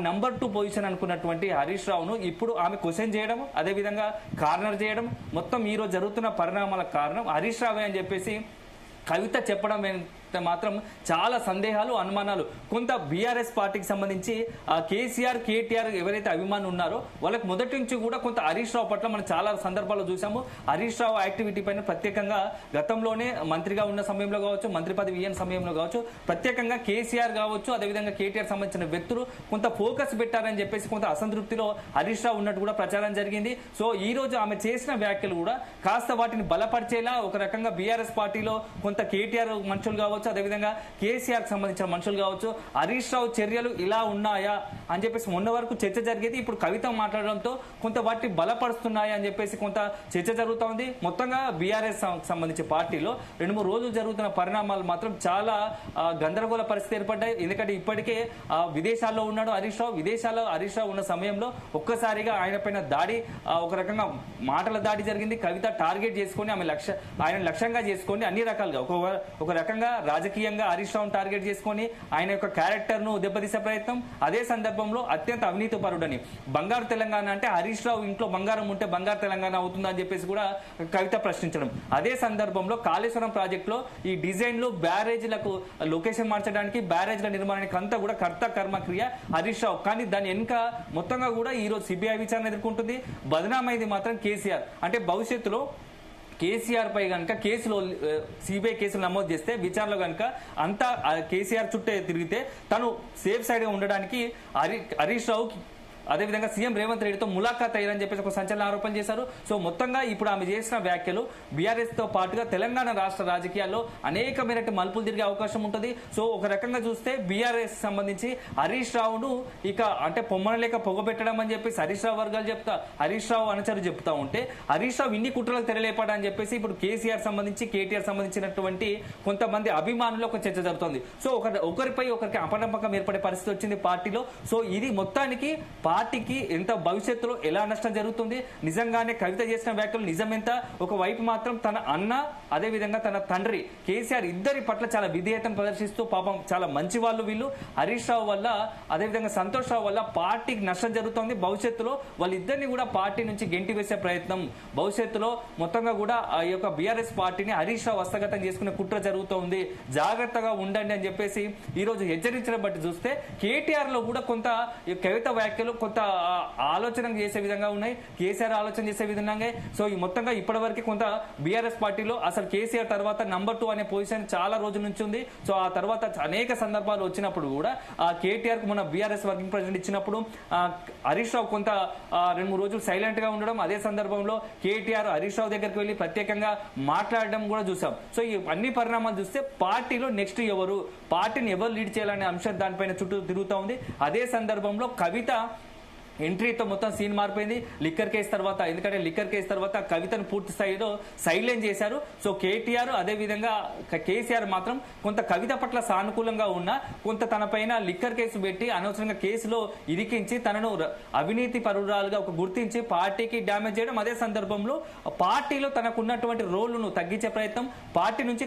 నంబర్ 2 పొజిషన్ అనుకున్నటువంటి హరీష్ రావును ఇప్పుడు ఆమె క్వశ్చన్ చేయడం, అదేవిధంగా కార్నర్ చేయడం, మొత్తం ఈ రోజు జరుగుతున్న పరిణామాలకు కారణం హరీష్ రావే అని చెప్పేసి కవిత చెప్పడం మాత్రం చాలా సందేహాలు, అనుమానాలు. కొంత బీఆర్ఎస్ పార్టీకి సంబంధించి కేసీఆర్, కేటీఆర్ ఎవరైతే అభిమానులు ఉన్నారో వాళ్ళకి మొదటి నుంచి కూడా కొంత హరీష్ రావు పట్ల మనం చాలా సందర్భాల్లో చూసాము. హరీష్ రావు యాక్టివిటీ పైన ప్రత్యేకంగా గతంలోనే మంత్రిగా ఉన్న సమయంలో కావచ్చు, మంత్రి పదవి ఇయ్యని సమయంలో కావచ్చు, ప్రత్యేకంగా కేసీఆర్ కావచ్చు, అదేవిధంగా కేటీఆర్ సంబంధించిన వ్యక్తులు కొంత ఫోకస్ పెట్టారని చెప్పేసి కొంత అసంతృప్తిలో హరీష్ రావు ఉన్నట్టు కూడా ప్రచారం జరిగింది. సో ఈ రోజు ఆమె చేసిన వ్యాఖ్యలు కూడా కాస్త వాటిని బలపరిచేలా, ఒక రకంగా బీఆర్ఎస్ పార్టీలో కొంత కేటీఆర్ మనుషులు కావచ్చు, అదేవిధంగా కేసీఆర్ సంబంధించిన మనుషులు కావచ్చు, హరీష్ రావు చర్యలు ఇలా ఉన్నాయా అని చెప్పేసి మొన్న వరకు చర్చ జరిగేది. ఇప్పుడు కవిత మాట్లాడడంతో కొంత వాటిని బలపరుస్తున్నాయా అని చెప్పేసి కొంత చర్చ జరుగుతోంది. మొత్తంగా బీఆర్ఎస్ సంబంధించి పార్టీలో 2-3 రోజులు జరుగుతున్న పరిణామాలు మాత్రం చాలా గందరగోళ పరిస్థితి ఏర్పడ్డాయి. ఎందుకంటే ఇప్పటికే విదేశాల్లో ఉన్నాడు హరీష్ రావు. విదేశాల్లో హరీష్ రావు ఉన్న సమయంలో ఒక్కసారిగా ఆయన పైన దాడి, ఒక రకంగా మాటల దాడి జరిగింది. కవిత టార్గెట్ చేసుకొని ఆయన లక్ష్యంగా చేసుకొని అన్ని రకాలుగా ఒక రకంగా రాజకీయంగా హరీష్ రావును టార్గెట్ చేసుకొని ఆయన యొక్క క్యారెక్టర్ ను దెబ్బతీసే ప్రయత్నం. అదే సందర్భంలో అత్యంత అవినీతి పరుడని, బంగారు తెలంగాణ అంటే హరీష్ రావు ఇంట్లో బంగారం ఉంటే బంగారు తెలంగాణ అవుతుందని చెప్పేసి కూడా కవిత ప్రశ్నించడం. అదే సందర్భంలో కాళేశ్వరం ప్రాజెక్టులో ఈ డిజైన్లు, బ్యారేజ్లకు లొకేషన్ మార్చడానికి, బ్యారేజ్ల నిర్మాణానికి అంతా కూడా కర్త కర్మ క్రియ హరీష్ రావు. కానీ దాని వెనుక మొత్తంగా కూడా ఈ రోజు సిబిఐ విచారణ ఎదుర్కొంటుంది. బదనామైంది మాత్రం కేసీఆర్. అంటే భవిష్యత్తులో కేసీఆర్ పై కనుక కేసులో సిబిఐ కేసులు నమోదు చేస్తే విచారణలో కనుక అంతా కేసీఆర్ చుట్టే తిరిగితే తను సేఫ్ సైడ్ గా ఉండడానికి హరీష్ రావు అదేవిధంగా సీఎం రేవంత్ రెడ్డితో ములాఖాత్ అయ్యారని చెప్పేసి ఒక సంచలన ఆరోపణ చేశారు. సో మొత్తంగా ఇప్పుడు ఆమె చేసిన వ్యాఖ్యలు బీఆర్ఎస్ తో పాటుగా తెలంగాణ రాష్ట్ర రాజకీయాల్లో అనేకమైన మలుపులు తిరిగే అవకాశం ఉంటుంది. సో ఒక రకంగా చూస్తే బీఆర్ఎస్ సంబంధించి హరీష్ రావును ఇక అంటే పొమ్మనలేక పొగబెట్టడం అని చెప్పేసి హరీష్ రావు వర్గాలు హరీష్ రావు అనుచరులు చెప్తా ఉంటే హరీష్ రావు ఇన్ని కుట్రలకు తెరలేపాడా అని చెప్పేసి ఇప్పుడు కేసీఆర్ సంబంధించి, కేటీఆర్ సంబంధించినటువంటి కొంతమంది అభిమానులు ఒక చర్చ జరుగుతుంది. సో ఒకరికి అపనమ్మకం ఏర్పడే పరిస్థితి వచ్చింది పార్టీలో. సో ఇది మొత్తానికి పార్టీకి ఎంత భవిష్యత్తులో ఎలా నష్టం జరుగుతుంది, నిజంగానే కవిత చేసిన వ్యాఖ్యలు నిజమెంత, ఒకవైపు మాత్రం తన అన్న అదేవిధంగా తన తండ్రి కేసీఆర్ ఇద్దరి పట్ల చాలా విధేయతను ప్రదర్శిస్తూ పాపం చాలా మంచి వాళ్ళు వీళ్ళు. హరీష్ రావు వల్ల అదేవిధంగా సంతోష్ రావు వల్ల పార్టీకి నష్టం జరుగుతుంది. భవిష్యత్తులో వాళ్ళిద్దరిని కూడా పార్టీ నుంచి గెంటి వేసే ప్రయత్నం, భవిష్యత్తులో మొత్తంగా కూడా ఆ యొక్క బీఆర్ఎస్ పార్టీని హరీష్ రావు హస్తగతం చేసుకునే కుట్ర జరుగుతోంది, జాగ్రత్తగా ఉండండి అని చెప్పేసి ఈ రోజు హెచ్చరించడం బట్టి చూస్తే కేటీఆర్ లో కూడా కొంత కవిత వ్యాఖ్యలు కొంత ఆలోచన చేసే విధంగా ఉన్నాయి, కేసీఆర్ ఆలోచన చేసే విధంగా. సో ఈ మొత్తంగా ఇప్పటి వరకు కొంత బీఆర్ఎస్ పార్టీలో అసలు కేసీఆర్ తర్వాత నంబర్ 2 అనే పొజిషన్ చాలా రోజుల నుంచి ఉంది. సో ఆ తర్వాత అనేక సందర్భాలు వచ్చినప్పుడు కూడా ఆ కేటీఆర్ కు మన బీఆర్ఎస్ వర్కింగ్ ప్రెసిడెంట్ ఇచ్చినప్పుడు హరీష్ రావు కొంత 2-3 రోజులు సైలెంట్ గా ఉండడం, అదే సందర్భంలో కేటీఆర్ హరీష్ రావు దగ్గరికి వెళ్లి ప్రత్యేకంగా మాట్లాడడం కూడా చూసాం. సో ఈ అన్ని పరిణామాలు చూస్తే పార్టీలో నెక్స్ట్ ఎవరు, పార్టీని ఎవరు లీడ్ చేయాలనే అంశం దానిపైన చుట్టూ తిరుగుతూ ఉంది. అదే సందర్భంలో కవిత ఎంట్రీతో మొత్తం సీన్ మారిపోయింది లిక్కర్ కేసు తర్వాత. ఎందుకంటే లిక్కర్ కేసు తర్వాత కవితను పూర్తి స్థాయిలో సైలెంట్ చేశారు. సో కేటీఆర్ అదేవిధంగా కేసీఆర్ మాత్రం కొంత కవిత పట్ల సానుకూలంగా ఉన్న కొంత తన పైన లిక్కర్ కేసు పెట్టి అనవసరంగా కేసులో ఇరికించి తనను అవినీతి పరురాలుగా ఒక గుర్తించి పార్టీకి డ్యామేజ్ చేయడం, అదే సందర్భంలో పార్టీలో తనకున్నటువంటి రోలును తగ్గించే ప్రయత్నం, పార్టీ నుంచి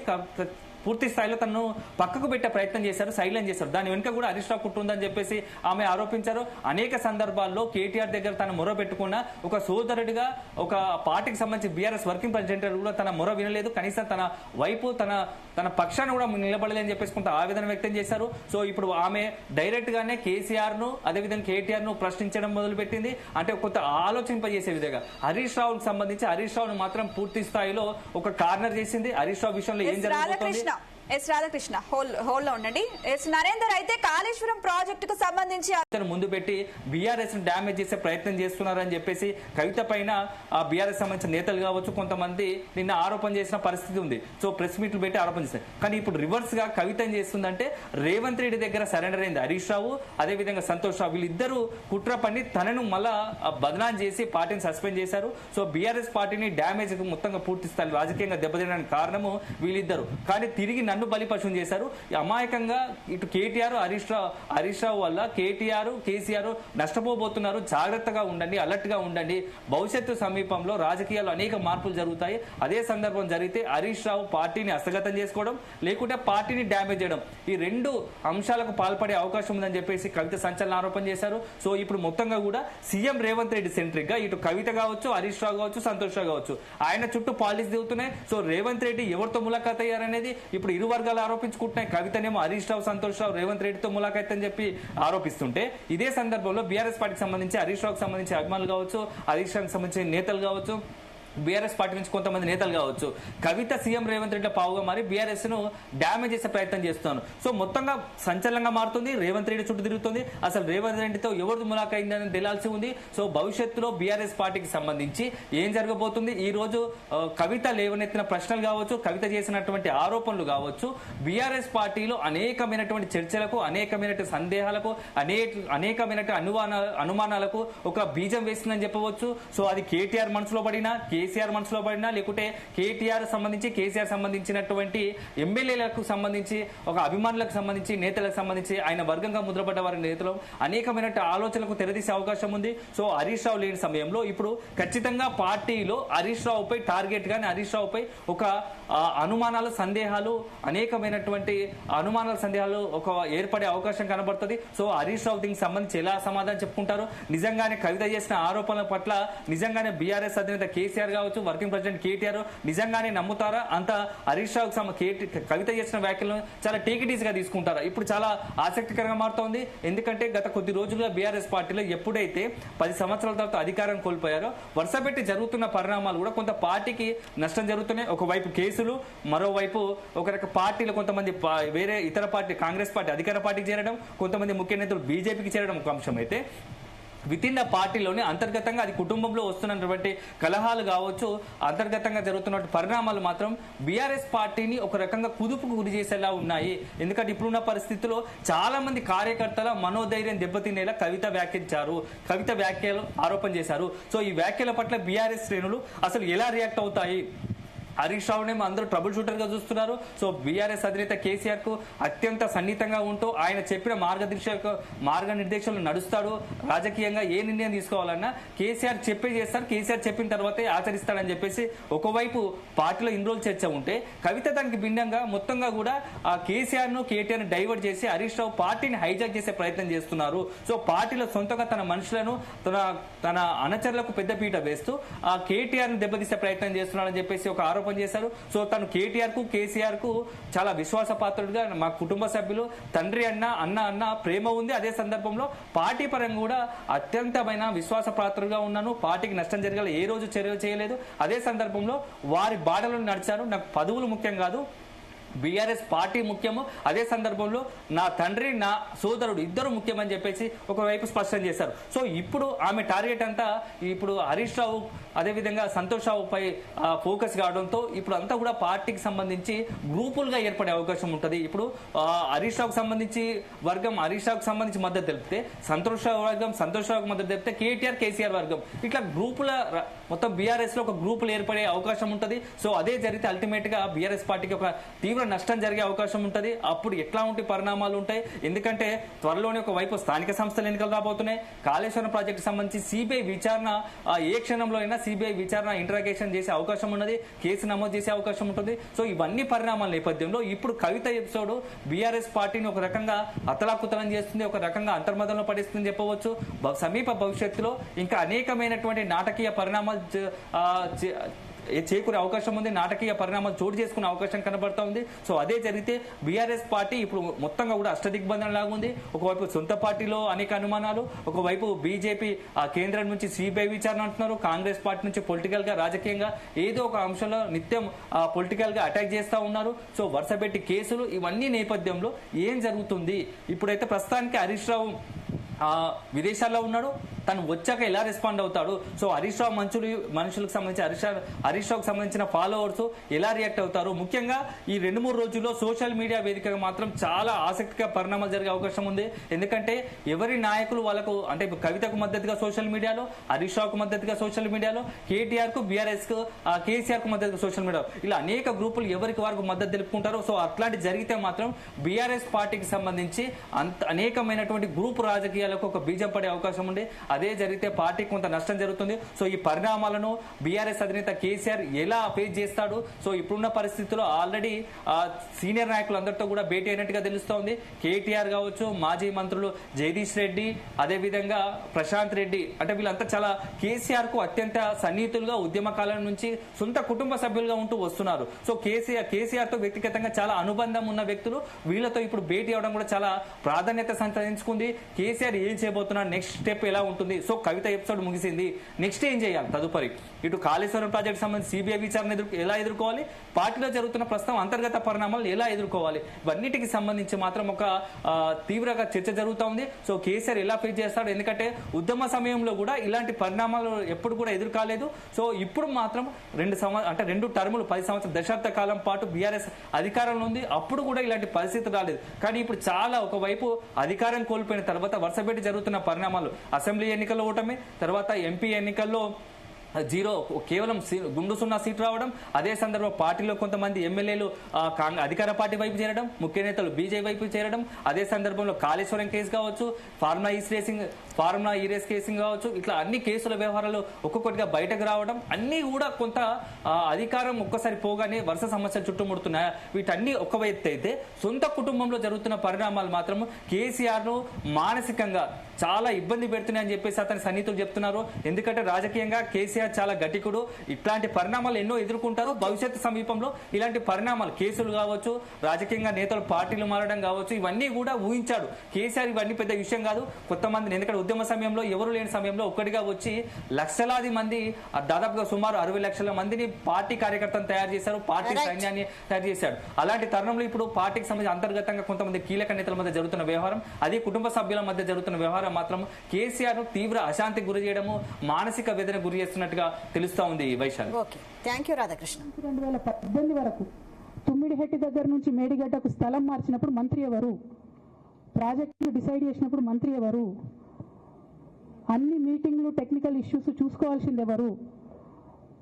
పూర్తి స్థాయిలో తనను పక్కకు పెట్టే ప్రయత్నం చేశారు, సైలెంట్ చేశారు. దాని వెనుక కూడా హరీష్ రావు కుట్టుందని చెప్పేసి ఆమె ఆరోపించారు. అనేక సందర్భాల్లో కేటీఆర్ దగ్గర తన మొర పెట్టుకున్న ఒక సోదరుడిగా, ఒక పార్టీకి సంబంధించి బీఆర్ఎస్ వర్కింగ్ ప్రెసిడెంట్ కూడా తన మొర వినలేదు, కనీసం తన వైపు తన పక్షాన్ని కూడా నిలబడలేదని చెప్పేసి కొంత ఆవేదన వ్యక్తం చేశారు. సో ఇప్పుడు ఆమె డైరెక్ట్ గానే కేసీఆర్ ను అదేవిధంగా కేటీఆర్ ను ప్రశ్నించడం మొదలుపెట్టింది. అంటే కొంత ఆలోచింపజేసే విధంగా హరీష్ రావుకు సంబంధించి హరీష్ రావును మాత్రం పూర్తి స్థాయిలో ఒక కార్నర్ చేసింది. హరీష్ రావు విషయంలో ఏం జరుగుతుంది ఎస్ రాధాకృష్ణ హోల్లో ఉండండి. ఎస్ నరేందర్, అయితే కాళేశ్వరం ప్రాజెక్టుకు సంబంధించి ముందు పెట్టి బీఆర్ఎస్ డ్యామేజ్ చేసే ప్రయత్నం చేస్తున్నారని చెప్పేసి కవిత పైన ఆ బీఆర్ఎస్ సంబంధించిన నేతలు కావచ్చు కొంతమంది నిన్న ఆరోపణ చేసిన పరిస్థితి ఉంది. సో ప్రెస్ మీట్లు పెట్టి ఆరోపణ చేస్తారు. కానీ ఇప్పుడు రివర్స్ గా కవిత ఏం చేస్తుందంటే రేవంత్ రెడ్డి దగ్గర సరెండర్ అయింది హరీష్ రావు, అదేవిధంగా సంతోష్ రావు. వీళ్ళిద్దరూ కుట్ర పని తనను మళ్ళా బదనాం చేసి పార్టీని సస్పెండ్ చేశారు. సో బీఆర్ఎస్ పార్టీని డ్యామేజ్ మొత్తంగా పూర్తి స్థాయి రాజకీయంగా దెబ్బతినడానికి కారణము వీళ్ళిద్దరు. కానీ తిరిగి నన్ను బలిపశం చేశారు. అమాయకంగా ఇటు కేటీఆర్ హరీష్ రావు వల్ల కేటీఆర్ కేసీఆర్ నష్టపోబోతున్నారు. జాగ్రత్తగా ఉండండి, అలర్ట్ గా ఉండండి. భవిష్యత్తు సమీపంలో రాజకీయాల్లో అనేక మార్పులు జరుగుతాయి. అదే సందర్భం జరిగితే హరీష్ రావు పార్టీని హస్తగతం చేసుకోవడం, లేకుంటే పార్టీని డ్యామేజ్ చేయడం, ఈ రెండు అంశాలకు పాల్పడే అవకాశం ఉందని చెప్పేసి కవిత సంచలన ఆరోపణ చేశారు. సో ఇప్పుడు మొత్తంగా కూడా సీఎం రేవంత్ రెడ్డి సెంట్రిక్ గా ఇటు కవిత కావచ్చు, హరీష్ రావు కావచ్చు, సంతోష్ రావు కావచ్చు, ఆయన చుట్టూ పాలిటిక్స్ దిగుతున్నాయి. సో రేవంత్ రెడ్డి ఎవరితో ములాఖాత్ అయ్యారనేది ఇప్పుడు ఇరు వర్గాలు ఆరోపించుకుంటున్నాయి. కవితనేమో హరీష్ రావు, సంతోష్ రావు రేవంత్ రెడ్డితో ములాఖాత్ అని చెప్పి ఆరోపిస్తుంటే, ఇదే సందర్భంలో బీఆర్ఎస్ పార్టీకి సంబంధించి హరీష్ రావుకి సంబంధించి అభిమానులు కావచ్చు, హరీష్ రావుకి సంబంధించిన నేతలు కావచ్చు, బీఆర్ఎస్ పార్టీ నుంచి కొంతమంది నేతలు కావచ్చు, కవిత సీఎం రేవంత్ రెడ్డి పావుగా మారి బీఆర్ఎస్ ను డ్యామేజ్ చేసే ప్రయత్నం చేస్తున్నారు. సో మొత్తంగా సంచలనంగా మారుతుంది. రేవంత్ రెడ్డి చుట్టూ తిరుగుతుంది. అసలు రేవంత్ రెడ్డితో ఎవరు ములాఖైందని తెలియాల్సి ఉంది. సో భవిష్యత్తులో బీఆర్ఎస్ పార్టీకి సంబంధించి ఏం జరగబోతుంది, ఈ రోజు కవిత లేవనెత్తిన ప్రశ్నలు కావచ్చు, కవిత చేసినటువంటి ఆరోపణలు కావచ్చు, బీఆర్ఎస్ పార్టీలో అనేకమైనటువంటి చర్చలకు, అనేకమైనటువంటి సందేహాలకు, అనేకమైన అనుమానాలకు ఒక బీజం వేసిందని చెప్పవచ్చు. సో అది కేటీఆర్ మనసులో పడినా, కేసీఆర్ మనసులో పడినా, లేకుంటే కేసీఆర్ సంబంధించినటువంటి ఎమ్మెల్యేలకు సంబంధించి, ఒక అభిమానులకు సంబంధించి, నేతలకు సంబంధించి, ఆయన వర్గంగా ముద్రపడ్డ వారి నేతలు అనేకమైన ఆలోచనలకు తెరదీసే అవకాశం ఉంది. సో హరీష్ రావు లేని సమయంలో ఇప్పుడు ఖచ్చితంగా పార్టీలో హరీష్ రావుపై టార్గెట్ గాని, హరీష్ రావుపై ఒక అనుమానాలు, సందేహాలు, అనేకమైనటువంటి సందేహాలు ఒక ఏర్పడే అవకాశం కనబడుతుంది. సో హరీష్ రావు దీనికి సంబంధించి ఎలా సమాధానం చెప్పుకుంటారు, నిజంగానే కవిత చేసిన ఆరోపణల పట్ల నిజంగానే బీఆర్ఎస్ అధినేత కేసీఆర్ కావచ్చు, వర్కింగ్ ప్రెసిడెంట్ కేటీఆర్ నిజంగానే నమ్ముతారా, అంత హరీష్ రావుకి కవిత చేసిన వ్యాఖ్యలను చాలా టేకిటీస్ గా తీసుకుంటారా? ఇప్పుడు చాలా ఆసక్తికరంగా మారుతోంది. ఎందుకంటే గత కొద్ది రోజులుగా బీఆర్ఎస్ పార్టీలో ఎప్పుడైతే 10 సంవత్సరాల తర్వాత అధికారం కోల్పోయారో వరుసపెట్టి జరుగుతున్న పరిణామాలు కూడా కొంత పార్టీకి నష్టం జరుగుతున్నాయి. ఒకవైపు కేసులు, మరోవైపు ఒక రక పార్టీలో కొంతమంది వేరే ఇతర పార్టీ, కాంగ్రెస్ పార్టీ అధికార పార్టీకి చేరడం, కొంతమంది ముఖ్య నేతలు బీజేపీకి చేరడం ఒక అంశం అయితే, వితిన్ ద పార్టీలోనే అంతర్గతంగా అది కుటుంబంలో వస్తున్నటువంటి కలహాలు కావచ్చు, అంతర్గతంగా జరుగుతున్న పరిణామాలు మాత్రం బీఆర్ఎస్ పార్టీని ఒక రకంగా కుదుపుకు గురి చేసేలా ఉన్నాయి. ఎందుకంటే ఇప్పుడున్న పరిస్థితుల్లో చాలా మంది కార్యకర్తల మనోధైర్యం దెబ్బతినేలా కవిత వ్యాఖ్యలు ఆరోపణ చేశారు. సో ఈ వ్యాఖ్యల పట్ల బీఆర్ఎస్ శ్రేణులు అసలు ఎలా రియాక్ట్ అవుతాయి? హరీష్ రావునే అందరూ ట్రబుల్ షూటర్ గా చూస్తున్నారు. సో బీఆర్ఎస్ అధినేత కేసీఆర్ కు అత్యంత సన్నిహితంగా ఉంటూ ఆయన చెప్పిన మార్గనిర్దేశాలు నడుస్తాడు. రాజకీయంగా ఏ నిర్ణయం తీసుకోవాలన్నా కేసీఆర్ చెప్పే చేస్తారు, కేసీఆర్ చెప్పిన తర్వాతే ఆచరిస్తాడని చెప్పేసి ఒకవైపు పార్టీలో ఇన్ని రోజులు చర్చ ఉంటే, కవిత దానికి భిన్నంగా మొత్తంగా కూడా ఆ కేసీఆర్ ను కేటీఆర్ ను డైవర్ట్ చేసి హరీష్ రావు పార్టీని హైజాక్ చేసే ప్రయత్నం చేస్తున్నారు. సో పార్టీలో సొంతంగా తన మనుషులను, తన అనుచరులకు పెద్దపీట వేస్తూ ఆ కేటీఆర్ ను దెబ్బతీసే ప్రయత్నం చేస్తున్నాడని చెప్పేసి ఒక ఆరోపణ చేశారు. సో తను కేటీఆర్ కు, కేసీఆర్ కు చాలా విశ్వాసపాత్రుడుగా, మా కుటుంబ సభ్యులు, తండ్రి అన్న ప్రేమ ఉంది. అదే సందర్భంలో పార్టీ పరంగా కూడా అత్యంతమైన విశ్వాసపాత్రుడుగా ఉన్నాను. పార్టీకి నష్టం జరగాలి ఏ రోజు చర్యలు చేయలేదు. అదే సందర్భంలో వారి బాటలో నడిచారు. నాకు పదవులు ముఖ్యం కాదు, బీఆర్ఎస్ పార్టీ ముఖ్యము. అదే సందర్భంలో నా తండ్రి, నా సోదరుడు ఇద్దరు ముఖ్యమని చెప్పేసి ఒకవైపు స్పష్టం చేశారు. సో ఇప్పుడు ఆమె టార్గెట్ అంతా ఇప్పుడు హరీష్ రావు, అదేవిధంగా సంతోష్ రావుపై ఫోకస్ కావడంతో ఇప్పుడు అంతా కూడా పార్టీకి సంబంధించి గ్రూపులుగా ఏర్పడే అవకాశం ఉంటుంది. ఇప్పుడు హరీష్ రావుకు సంబంధించి వర్గం హరీష్ రావుకు సంబంధించి మద్దతు తెలిపితే, సంతోష్ రావు వర్గం సంతోష్ రావుకు మద్దతు తెలిపితే, కేటీఆర్ కేసీఆర్ వర్గం ఇట్లా గ్రూపుల మొత్తం బీఆర్ఎస్ లో ఒక గ్రూపులు ఏర్పడే అవకాశం ఉంటుంది. సో అదే జరిగితే అల్టిమేట్ గా బీఆర్ఎస్ పార్టీకి ఒక తీవ్ర నష్టం జరిగే అవకాశం ఉంటుంది. అప్పుడు ఎట్లా ఉంటే పరిణామాలు ఉంటాయి? ఎందుకంటే త్వరలోనే ఒకవైపు స్థానిక సంస్థల ఎన్నికలు రాబోతున్నాయి. కాళేశ్వరం ప్రాజెక్టు సంబంధించి సిబిఐ విచారణ ఏ క్షణంలో అయినా సిబిఐ విచారణ ఇంటరాగేషన్ చేసే అవకాశం ఉన్నది, కేసు నమోదు చేసే అవకాశం ఉంటుంది. సో ఇవన్నీ పరిణామాల నేపథ్యంలో ఇప్పుడు కవిత ఎపిసోడ్ బీఆర్ఎస్ పార్టీని ఒక రకంగా అతలాకుతలం చేస్తుంది, ఒక రకంగా అంతర్మతంలో పడిస్తుందని చెప్పవచ్చు. సమీప భవిష్యత్తులో ఇంకా అనేకమైనటువంటి నాటకీయ పరిణామాలు చేకూరే అవకాశం ఉంది, నాటకీయ పరిణామాలు చోటు చేసుకునే అవకాశం కనబడతా ఉంది. సో అదే జరిగితే బీఆర్ఎస్ పార్టీ ఇప్పుడు మొత్తంగా కూడా అష్టదిగ్బంధన లాగా ఉంది. ఒకవైపు సొంత పార్టీలో అనేక అనుమానాలు, ఒకవైపు బీజేపీ కేంద్రం నుంచి సిబిఐ విచారణ అంటున్నారు, కాంగ్రెస్ పార్టీ నుంచి పొలిటికల్ గా రాజకీయంగా ఏదో ఒక అంశంలో నిత్యం పొలిటికల్ గా అటాక్ చేస్తా ఉన్నారు. సో వరుస పెట్టి కేసులు, ఇవన్నీ నేపథ్యంలో ఏం జరుగుతుంది? ఇప్పుడైతే ప్రస్తుతానికి హరీష్ రావు విదేశాల్లో ఉన్నాడు, తను వచ్చాక ఎలా రెస్పాండ్ అవుతాడు? సో హరీష్ రావు మనుషులకు సంబంధించి హరీష్ రావుకు సంబంధించిన ఫాలోవర్స్ ఎలా రియాక్ట్ అవుతారు? ముఖ్యంగా ఈ 2-3 రోజుల్లో సోషల్ మీడియా వేదికగా మాత్రం చాలా ఆసక్తిగా పరిణామాలు జరిగే అవకాశం ఉంది. ఎందుకంటే ఎవరి నాయకులు వాళ్ళకు, అంటే కవితకు మద్దతుగా సోషల్ మీడియాలో, హరీష్ రావుకు మద్దతుగా సోషల్ మీడియాలో, కేటీఆర్ కు, బీఆర్ఎస్ కు, కేసీఆర్ కు మద్దతుగా సోషల్ మీడియా, ఇలా అనేక గ్రూపులు ఎవరికి వారికి మద్దతు తెలుపుకుంటారు. సో అట్లాంటి జరిగితే మాత్రం బీఆర్ఎస్ పార్టీకి సంబంధించి అనేకమైనటువంటి గ్రూప్ రాజకీయాలకు ఒక బీజం పడే అవకాశం ఉంది. అదే జరిగితే పార్టీకి కొంత నష్టం జరుగుతుంది. సో ఈ పరిణామాలను బీఆర్ఎస్ అధినేత కేసీఆర్ ఎలా ఫేస్ చేస్తాడు? సో ఇప్పుడున్న పరిస్థితుల్లో ఆల్రెడీ సీనియర్ నాయకులందరితో కూడా భేటీ అయినట్టుగా తెలుస్తోంది. కేటీఆర్ కావచ్చు, మాజీ మంత్రులు జగదీష్ రెడ్డి, అదే విధంగా ప్రశాంత్ రెడ్డి, అంటే వీళ్ళంతా చాలా కేసీఆర్ కు అత్యంత సన్నిహితులుగా ఉద్యమ కాలం నుంచి సొంత కుటుంబ సభ్యులుగా ఉంటూ వస్తున్నారు. సో కేసీఆర్ తో వ్యక్తిగతంగా చాలా అనుబంధం ఉన్న వ్యక్తులు, వీళ్ళతో ఇప్పుడు భేటీ అవడం కూడా చాలా ప్రాధాన్యత సంతరించుకుంది. కేసీఆర్ ఏం చేయబోతున్నారు, నెక్స్ట్ స్టెప్ ఎలా ఉంటుంది? సో కవిత ఎపిసోడ్ ముగిసింది, నెక్స్ట్ ఏం చేయాలి తదుపరి? ఇటు కాళేశ్వరం ప్రాజెక్ట్ సంబంధించి సిబిఐ విచారణ ఎలా ఎదుర్కోవాలి, పార్టీలో జరుగుతున్న ప్రస్తుతం అంతర్గత పరిణామాలు ఎలా ఎదుర్కోవాలి, ఇవన్నిటికి సంబంధించి మాత్రం ఒక తీవ్రంగా చర్చ జరుగుతూ ఉంది. సో కేసీఆర్ ఎలా ఫేస్ చేస్తాడు? ఎందుకంటే ఉద్యమ సమయంలో కూడా ఇలాంటి పరిణామాలు ఎప్పుడు కూడా ఎదుర్కాలేదు. సో ఇప్పుడు మాత్రం 2 టర్ములు 10 సంవత్సరాల దశాబ్ద కాలం పాటు బీఆర్ఎస్ అధికారంలో ఉంది, అప్పుడు కూడా ఇలాంటి పరిస్థితి రాలేదు. కానీ ఇప్పుడు చాలా ఒకవైపు అధికారం కోల్పోయిన తర్వాత వరుసపెట్టి జరుగుతున్న పరిణామాలు, అసెంబ్లీ ఎన్నికల్లో ఓటమి, తర్వాత ఎంపీ ఎన్నికల్లో కేవలం గుండు 0 సీటు రావడం, అదే సందర్భంలో పార్టీలో కొంతమంది ఎమ్మెల్యేలు అధికార పార్టీ వైపు చేరడం, ముఖ్య నేతలు బీజేపీ వైపు చేరడం, అదే సందర్భంలో కాళేశ్వరం కేసు కావచ్చు, ఫార్ములా ఈ రేస్ కేసింగ్ కావచ్చు, ఇట్లా అన్ని కేసుల వ్యవహారాలు ఒక్కొక్కటిగా బయటకు రావడం, అన్ని కూడా కొంత అధికారం ఒక్కసారి పోగానే వరుస సమస్యలు చుట్టుముడుతున్నాయి. వీటన్ని ఒక వైపు అయితే సొంత కుటుంబంలో జరుగుతున్న పరిణామాలు మాత్రం కేసీఆర్ ను మానసికంగా చాలా ఇబ్బంది పెడుతున్నాయని చెప్పేసి అతని సన్నిహితులు చెప్తున్నారు. ఎందుకంటే రాజకీయంగా కేసీఆర్ చాలా గట్టికుడు, ఇట్లాంటి పరిణామాలు ఎన్నో ఎదుర్కొంటారు. భవిష్యత్తు సమీపంలో ఇలాంటి పరిణామాలు, కేసులు కావచ్చు, రాజకీయంగా నేతలు పార్టీలు మారడం కావచ్చు, ఇవన్నీ కూడా ఊహించాడు కేసీఆర్. ఇవన్నీ పెద్ద విషయం కాదు. కొంతమంది, ఎందుకంటే ఉద్యమ సమయంలో ఎవరు లేని సమయంలో ఒక్కడిగా వచ్చి లక్షలాది మంది, దాదాపుగా సుమారు 60 లక్షల మందిని పార్టీ కార్యకర్తలను తయారు చేశారు, పార్టీ సైన్యాన్ని తయారు చేశాడు. అలాంటి తరుణంలో ఇప్పుడు పార్టీకి సంబంధించి అంతర్గతంగా కొంతమంది కీలక నేతల మధ్య జరుగుతున్న వ్యవహారం, అది కుటుంబ సభ్యుల మధ్య జరుగుతున్న వ్యవహారం మాత్రం కేసీఆర్ ను తీవ్ర అశాంతికి గురి చేయడము, మానసిక వేదన గురి చేస్తున్నట్టుగా తెలుస్తా ఉంది. Vaishali. Okay, thank you Radhakrishna. 2018 వరకు తుమ్మిడిహెట్టి దగ్గర నుంచి మేడిగడ్డకు స్థలం మార్చినప్పుడు మంత్రి ఎవరు? ప్రాజెక్టులు డిసైడ్ చేసినప్పుడు మంత్రి ఎవరు? అన్ని మీటింగ్లు, టెక్నికల్ ఇష్యూస్ చూసుకోవాల్సింది ఎవరు?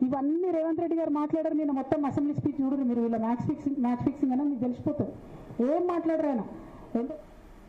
ఇవన్నీ రేవంత్ రెడ్డి గారు మాట్లాడారు. నేను మొత్తం అసెంబ్లీ స్పీచ్ చూడరు మీరు, వీళ్ళ మ్యాచ్ ఫిక్సింగ్ అని మీకు తెలిసిపోతుంది. ఏం మాట్లాడరు ఆయన.